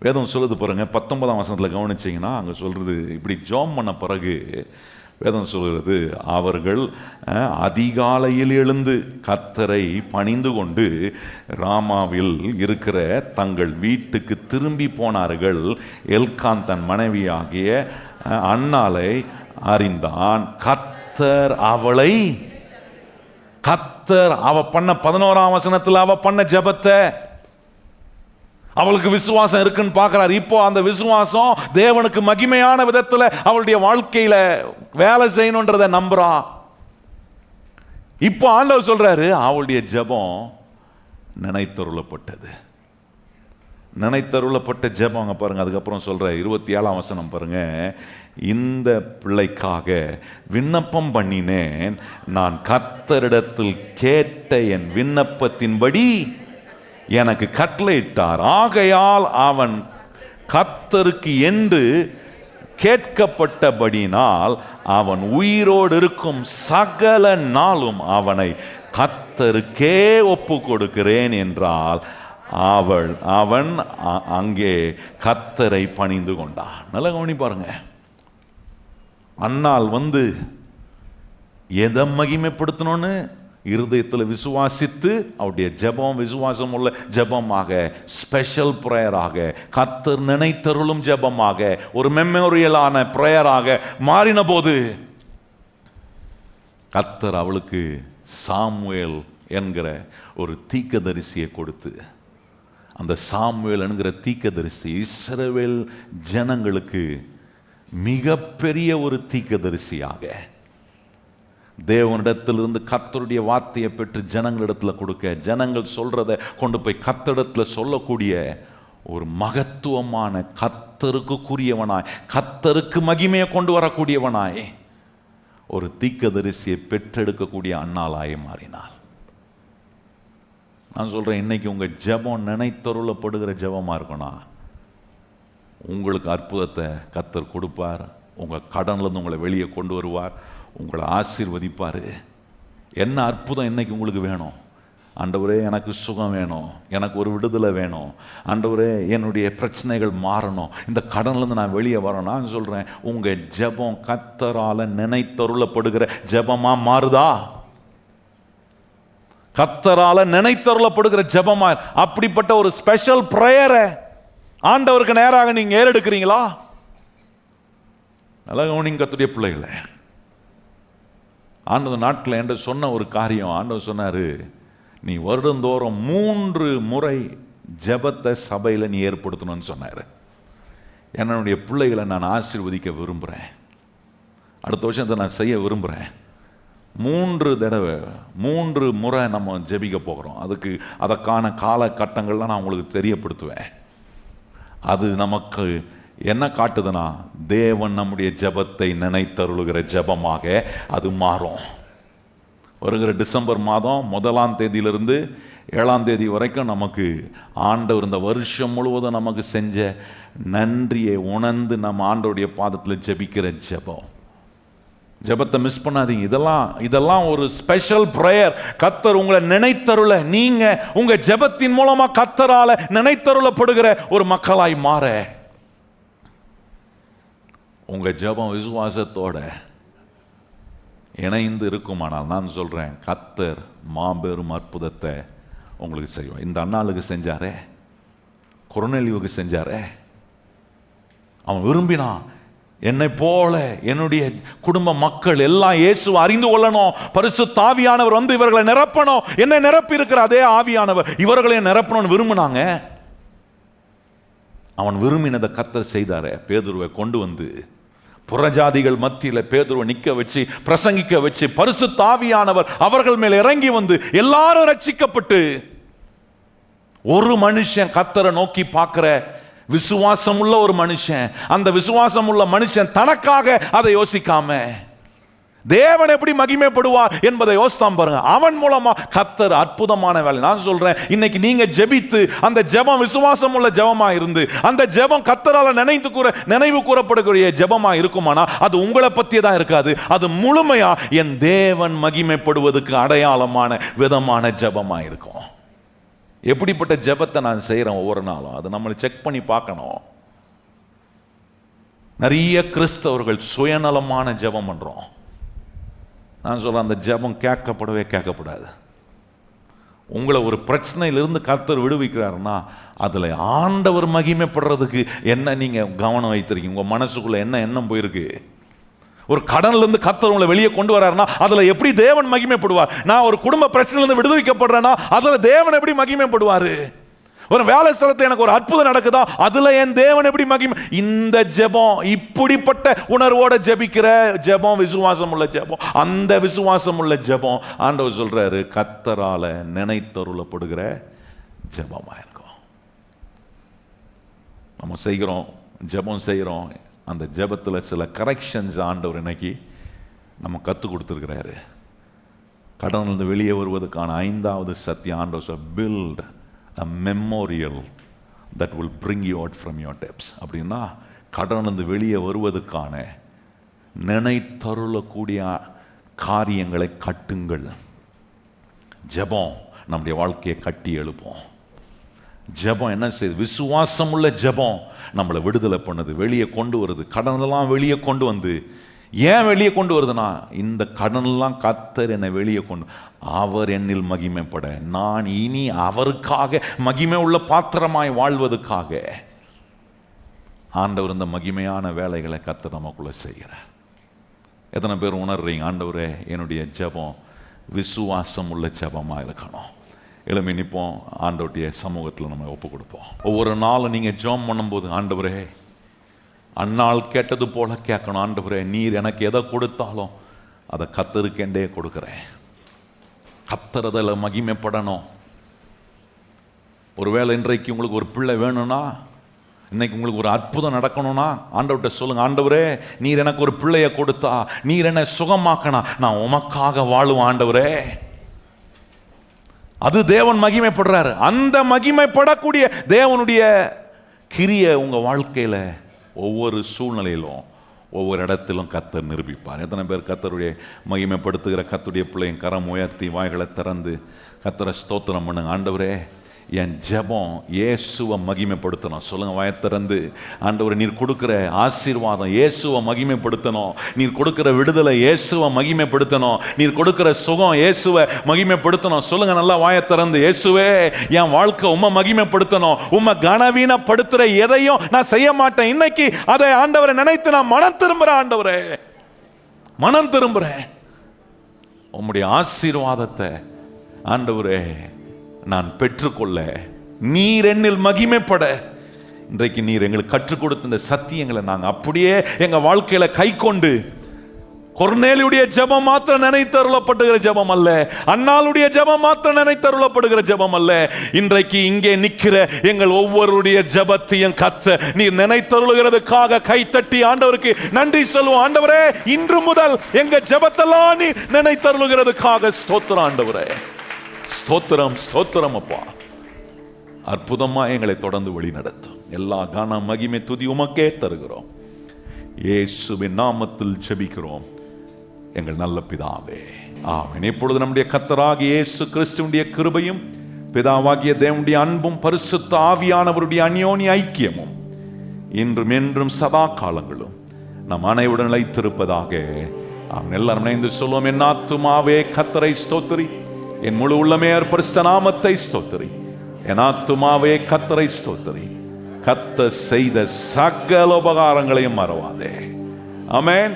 வேதம் சொல்லுது பாருங்க, 19ஆம் வசனத்தில் கவனிச்சிங்கன்னா அங்கே சொல்றது, இப்படி ஜெபம் பண்ண பிறகு வேதம் சொல்கிறது, அவர்கள் அதிகாலையில் எழுந்து கர்த்தரை பணிந்து கொண்டு ராமாவில் இருக்கிற தங்கள் வீட்டுக்கு திரும்பி போனார்கள். எல்கான் தன் மனைவியாகிய அன்னாளை அறிந்தான். கர்த்தர் அவ பண்ண 11ஆம் வசனத்தில் அவ பண்ண ஜெபத்தை, அவளுக்கு விசுவாசம் இருக்குன்னு பார்க்கிறார். இப்போ அந்த விசுவாசம் தேவனுக்கு மகிமையான விதத்தில் அவளுடைய வாழ்க்கையில வேலை செய்யணுன்றதை நம்புறா. இப்போ ஆண்டவர் சொல்றாரு, அவளுடைய ஜெபம் நினைத்தருளப்பட்டது. நினைத்தருளப்பட்ட ஜெபம் அங்க பாருங்க. அதுக்கப்புறம் சொல்ற 27ஆம் வசனம் பாருங்க, இந்த பிள்ளைக்காக விண்ணப்பம் பண்ணினேன், நான் கர்த்தரிடத்தில் கேட்ட என் விண்ணப்பத்தின்படி எனக்கு கட்டளையிட்டார். ஆகையால் அவன் கர்த்தருக்கு என்று கேட்கப்பட்டபடினால் அவன் உயிரோடு இருக்கும் சகல நாளும் அவனை கர்த்தருக்கே ஒப்பு கொடுக்கிறேன் என்றால் அவன் அங்கே கர்த்தரை பணிந்து கொண்டான். நல்ல கவனி பாருங்க, அன்னாள் வந்து எதை மகிமைப்படுத்தணும்னு இருதயத்தில் விசுவாசித்து அவருடைய ஜெபம் விசுவாசம் உள்ள ஜெபமாக, ஸ்பெஷல் பிரேயராக, கர்த்தர் நினைத்தருளும் ஜெபமாக, ஒரு மெமோரியலான பிரேயராக மாறின போது கர்த்தர் அவளுக்கு சாமுவேல் என்கிற ஒரு தீர்க்கதரிசியை கொடுத்து அந்த சாமுவேல் என்கிற தீர்க்கதரிசி இஸ்ரவேல் ஜனங்களுக்கு மிகப்பெரிய ஒரு தீர்க்கதரிசியாக தேவனிடத்திலிருந்து கர்த்தருடைய வார்த்தையை பெற்று ஜனங்களிடத்தில் கொடுக்க, ஜனங்கள் சொல்றதை கொண்டு போய் கர்த்தரிடத்தில் சொல்லக்கூடிய ஒரு மகத்துவமான, கர்த்தருக்குரியவனாய், கர்த்தருக்கு மகிமையை கொண்டு வரக்கூடியவனாய் ஒரு தீர்க்கதரிசியை பெற்றெடுக்கக்கூடிய அன்னாளாய் மாறினாள். நான் சொல்றேன், இன்னைக்கு உங்க ஜெபம் நினைத்தருளப்படுகிற ஜெபமா இருக்கணும். உங்களுக்கு அற்புதத்தை கர்த்தர் கொடுப்பார். உங்க கடன்ல இருந்து உங்களை வெளியே கொண்டு வருவார். உங்களை ஆசீர்வதிப்பார். என்ன அற்புதம் இன்னைக்கு உங்களுக்கு வேணும்? ஆண்டவரே, எனக்கு சுகம் வேணும், எனக்கு ஒரு விடுதலை வேணும், ஆண்டவரே என்னுடைய பிரச்சனைகள் மாறணும், இந்த கடன்லேருந்து நான் வெளியே வரணும். நான் சொல்கிறேன், உங்கள் ஜெபம் கர்த்தரால் நினைத்தருளப்படுகிற ஜெபமா மாறுதா? கர்த்தரால் நினைத்தருளப்படுகிற ஜெபமா? அப்படிப்பட்ட ஒரு ஸ்பெஷல் ப்ரேயரை ஆண்டவருக்கு நேராக நீங்கள் ஏறெடுக்கிறீங்களா? நல்லா கவனிங்க கர்த்தருடைய பிள்ளைகளை. ஆண்டவர் நாட்டில் என்ற சொன்ன ஒரு காரியம், ஆண்டவர் சொன்னார், நீ வருடந்தோறும் 3 முறை ஜெபத்தை சபையில் நீ ஏற்படுத்தணும்னு சொன்னார். என்னுடைய பிள்ளைகளை நான் ஆசீர்வதிக்க விரும்புகிறேன். அடுத்த வருஷத்தை நான் செய்ய விரும்புகிறேன். 3 தடவை 3 முறை நம்ம ஜெபிக்க போகிறோம். அதற்கான காலகட்டங்கள்லாம் நான் உங்களுக்கு தெரியப்படுத்துவேன். அது நமக்கு என்ன காட்டுதுன்னா, தேவன் நம்முடைய ஜெபத்தை நினைத்தருளுகிற ஜெபமாக அது மாறும். வருகிற டிசம்பர் மாதம் 1ஆம் தேதியிலிருந்து 7ஆம் தேதி வரைக்கும் நமக்கு ஆண்டவர் இந்த வருஷம் முழுவதும் நமக்கு செஞ்ச நன்றியை உணர்ந்து நம்ம ஆண்டவருடைய பாதத்தில் ஜெபிக்கிற ஜெபம். ஜெபத்தை மிஸ் பண்ணாதீங்க. இதெல்லாம் ஒரு ஸ்பெஷல் ப்ரேயர். கர்த்தர் உங்களை நினைத்தருள, நீங்க உங்க ஜெபத்தின் மூலமா கர்த்தரால நினைத்தருளப்படுகிற ஒரு மக்களாய் மாற, உங்க ஜெபம் விசுவாசத்தோட இணைந்து இருக்குமானால், நான் சொல்றேன், கர்த்தர் மாபெரும் அற்புதத்தை உங்களுக்கு செய்வார். இந்த அண்ணாளுக்கு செஞ்சாரே, கொர்நேலியுவுக்கு செஞ்சாரே. அவன் விரும்பினான், என்னை போல என்னுடைய குடும்ப மக்கள் எல்லாம் இயேசுவை அறிந்து கொள்ளணும், பரிசுத்த ஆவியானவர் வந்து இவர்களை நிரப்பணும், என்னை நிரப்பி இருக்கிற அதே ஆவியானவர் இவர்களையும் நிரப்பணும்னு விரும்பினாங்க. அவன் விரும்பினதை கர்த்தர் செய்தாரே. பேதுருவை கொண்டு வந்து புறஜாதிகள் மத்தியில் பேதுருவை நிற்க வச்சு பிரசங்கிக்க வச்சு பரிசுத்த ஆவியானவர் அவர்கள் மேல் இறங்கி வந்து எல்லாரும் ரட்சிக்கப்பட்டு, ஒரு மனுஷன் கர்த்தரை நோக்கி பார்க்கிற விசுவாசம் உள்ள ஒரு மனுஷன், அந்த விசுவாசம் உள்ள மனுஷன் தனக்காக அதை யோசிக்காம தேவன் எப்படி மகிமைப்படுவார் என்பதை யோசித்தான் பாருங்க. அவன் மூலமா கர்த்தர் அற்புதமான வேலை. நான் சொல்றேன், இன்னைக்கு நீங்க ஜெபித்து அந்த ஜெபம் விசுவாசம் உள்ள ஜெபமா இருந்து அந்த ஜெபம் கர்த்தரால நினைவு கூறப்படக்கூடிய ஜெபமா இருக்குமானா, அது உங்களை பத்தியே தான் இருக்காது. அது முழுமையா என் தேவன் மகிமைப்படுவதற்கு அடையாளமான விதமான ஜெபமா இருக்கும். எப்படிப்பட்ட ஜெபத்தை நான் செய்யறேன் ஒவ்வொரு நாளும், அது நம்மளை செக் பண்ணி பார்க்கணும். நிறைய கிறிஸ்தவர்கள் சுயநலமான ஜெபம் பண்றோம். நான் சொல்றேன், அந்த ஜெபம் கேட்கப்படாது. உங்களை ஒரு பிரச்சனையிலிருந்து கர்த்தர் விடுவிக்கிறாருன்னா அதுல ஆண்டவர் மகிமைப்படுறதுக்கு என்ன நீங்க கவனம் வைத்திருக்கீங்க? உங்க மனசுக்குள்ள என்ன எண்ணம் போயிருக்கு? ஒரு கடன்ல இருந்து கர்த்தர் உங்களை வெளியே கொண்டு வராருன்னா அதுல எப்படி தேவன் மகிமைப்படுவார்? நான் ஒரு குடும்ப பிரச்சனையில இருந்து விடுவிக்கப்படுறேன்னா அதுல தேவன் எப்படி மகிமைப்படுவாரு? ஒரு வேலை ஸ்தலத்தில் எனக்கு ஒரு அற்புதம் நடக்குதா, அதுல என் தேவன் எப்படி மகிமை? இந்த ஜெபம், இப்படிப்பட்ட உணர்வோட ஜெபிக்கிற ஜெபம் விசுவாசம் உள்ள ஜெபம். அந்த விசுவாசம் உள்ள ஜெபம் ஆண்டவர் சொல்றாரு கர்த்தரால நினைத்தருளப்படுகிற ஜெபமா இருக்கும். நம்ம செய்கிறோம், ஜெபம் செய்கிறோம். அந்த ஜெபத்தில் சில கரெக்ஷன்ஸ் ஆண்டவர் இன்னைக்கு நம்ம கற்றுக் கொடுத்துருக்கிறாரு. கடனிலிருந்து வெளியே வருவதற்கான 5வது சத்தியம் ஆண்டவர் சொல்ல, build a memorial that will bring you out from your debts. அப்படின்னா கடனிலிருந்து வெளியே வருவதற்கான நினைத்தருளக்கூடிய காரியங்களை கட்டுங்கள். ஜெபம் நம்முடைய வாழ்க்கையை கட்டி எழுப்போம். ஜெபம் என்ன செய்யுது? விசுவாசம் உள்ள ஜெபம் நம்மளை விடுதலை பண்ணுது, வெளியே கொண்டு வருது. கடனெல்லாம் வெளியே கொண்டு வந்து, ஏன் வெளியே கொண்டு வருதுன்னா, இந்த கடனெல்லாம் கர்த்தர் என்னை வெளியே கொண்டு, அவர் என்னில் மகிமைப்பட, நான் இனி அவருக்காக மகிமை உள்ள பாத்திரமாய் வாழ்வதற்காக ஆண்டவர் இந்த மகிமையான வேலைகளை கர்த்தர் நமக்குள்ள செய்கிறார். எத்தனை பேர் உணர்றீங்க, ஆண்டவரே என்னுடைய ஜெபம் விசுவாசம் உள்ள ஜெபமாக இருக்கணும்? எழும்பி நிற்போம், ஆண்டவருடைய சமூகத்தில் நம்ம ஒப்பு கொடுப்போம். ஒவ்வொரு நாளும் நீங்கள் ஜெபம் பண்ணும்போது, ஆண்டவரே அந்நாள் கேட்டது போல கேட்கணும். ஆண்டவரே நீர் எனக்கு எதை கொடுத்தாலும் அதை கர்த்தருக்கெண்டே கொடுக்குறேன். கர்த்தரதில் மகிமைப்படணும். ஒருவேளை இன்றைக்கு உங்களுக்கு ஒரு பிள்ளை வேணும்னா, இன்னைக்கு உங்களுக்கு ஒரு அற்புதம் நடக்கணும்னா ஆண்டவர்கிட்ட சொல்லுங்க, ஆண்டவரே நீர் எனக்கு ஒரு பிள்ளைய கொடுத்தா, நீர் என்னை சுகமாக்கணும், நான் உமக்காக வாழுவேன் ஆண்டவரே. அது தேவன் மகிமைப்படுறாரு. அந்த மகிமைப்படக்கூடிய தேவனுடைய கிரியை உங்க வாழ்க்கையில ஒவ்வொரு சூழ்நிலையிலும் ஒவ்வொரு இடத்திலும் கர்த்தர் நிரூபிப்பார். எத்தனை பேர் கர்த்தருடைய மகிமைப்படுத்துகிற கர்த்தருடைய பிள்ளைங்க கரம் உயர்த்தி வாய்களை திறந்து கர்த்தரை ஸ்தோத்திரம் பண்ணுங்க. ஆண்டவரே என் ஜெபம் இயேசுவை மகிமைப்படுத்தணும். சொல்லுங்க வாயை திறந்து, ஆண்டவரே நீர் கொடுக்கிற ஆசீர்வாதம் இயேசுவை மகிமைப்படுத்தணும். நீர் கொடுக்கிற விடுதலை இயேசுவை மகிமைப்படுத்தணும். நீர் கொடுக்கிற சுகம் இயேசுவை மகிமைப்படுத்தணும். சொல்லுங்க நல்லா வாயை திறந்து, இயேசுவே என் வாழ்க்கை உம்மை மகிமைப்படுத்தணும். உம்மை கனவீனப்படுத்துற எதையும் நான் செய்ய மாட்டேன். இன்னைக்கு அதை ஆண்டவரை நினைத்து நான் மனம் திரும்புறேன். ஆண்டவரே மனம் திரும்புறேன். உம்முடைய ஆசீர்வாதத்தை ஆண்டவரே நான் பெற்றுக்கொள்ள, நீர் என்னில் மகிமைப்பட, இன்றைக்கு நீர் எங்களுக்கு கற்றுக் கொடுத்த இந்த சத்தியங்களை நாங்கள் அப்படியே எங்க வாழ்க்கையில கை கொண்டு, கொர்நேலியுடைய ஜெபம் மாத்திரம் நினைத்தருளப்படுகிற ஜெபம் அல்ல, அன்னாளுடைய ஜெபம் மாத்திரம் நினைத்தருளப்படுகிற ஜெபம் அல்ல, இன்றைக்கு இங்கே நிற்கிற எங்கள் ஒவ்வொருடைய ஜெபத்தையும் கர்த்தர் நீர் நினைத்தருளுகிறதுக்காக கைத்தட்டி ஆண்டவருக்கு நன்றி சொல்லுவோம். ஆண்டவரே இன்று முதல் எங்க ஜெபத்தெல்லாம் நீர் நினைத்தருளுகிறதுக்காக ஸ்தோத்திரம். ஆண்டவரே ஸ்தோத்திரம், ஸ்தோத்திரம் அப்பா. அற்புதமா எங்களை தொடர்ந்து வழி நடத்தும். எல்லா கன மகிமை துதி உமக்கே தருகிறோம். இயேசுவின் நாமத்தில் ஜெபிக்கிறோம் எங்கள் நல்ல பிதாவே, ஆமென். இப்பொழுது நம்முடைய கர்த்தராகிய இயேசு கிறிஸ்துவினுடைய கிருபையும் பிதாவாகிய தேவனுடைய அன்பும் பரிசுத்த ஆவியானவருடைய அந்யோன்ய ஐக்கியமும் இன்றும் என்றும் சதா காலங்களும் நம் அனைவருடன் நிலைத்திருப்பதாக. ஆமென். எல்லாரும் இணைந்து சொல்லுவோம், என் ஆத்துமாவே கர்த்தரை ஸ்தோத்திரி, என் முழு உள்ளமே பரிசுத்த நாமத்தை ஸ்தோத்திரி. என் ஆத்துமாவே கர்த்தரை ஸ்தோத்திரி, கர்த்தர் செய்த சகல உபகாரங்களையும் மறவாதே. ஆமென்.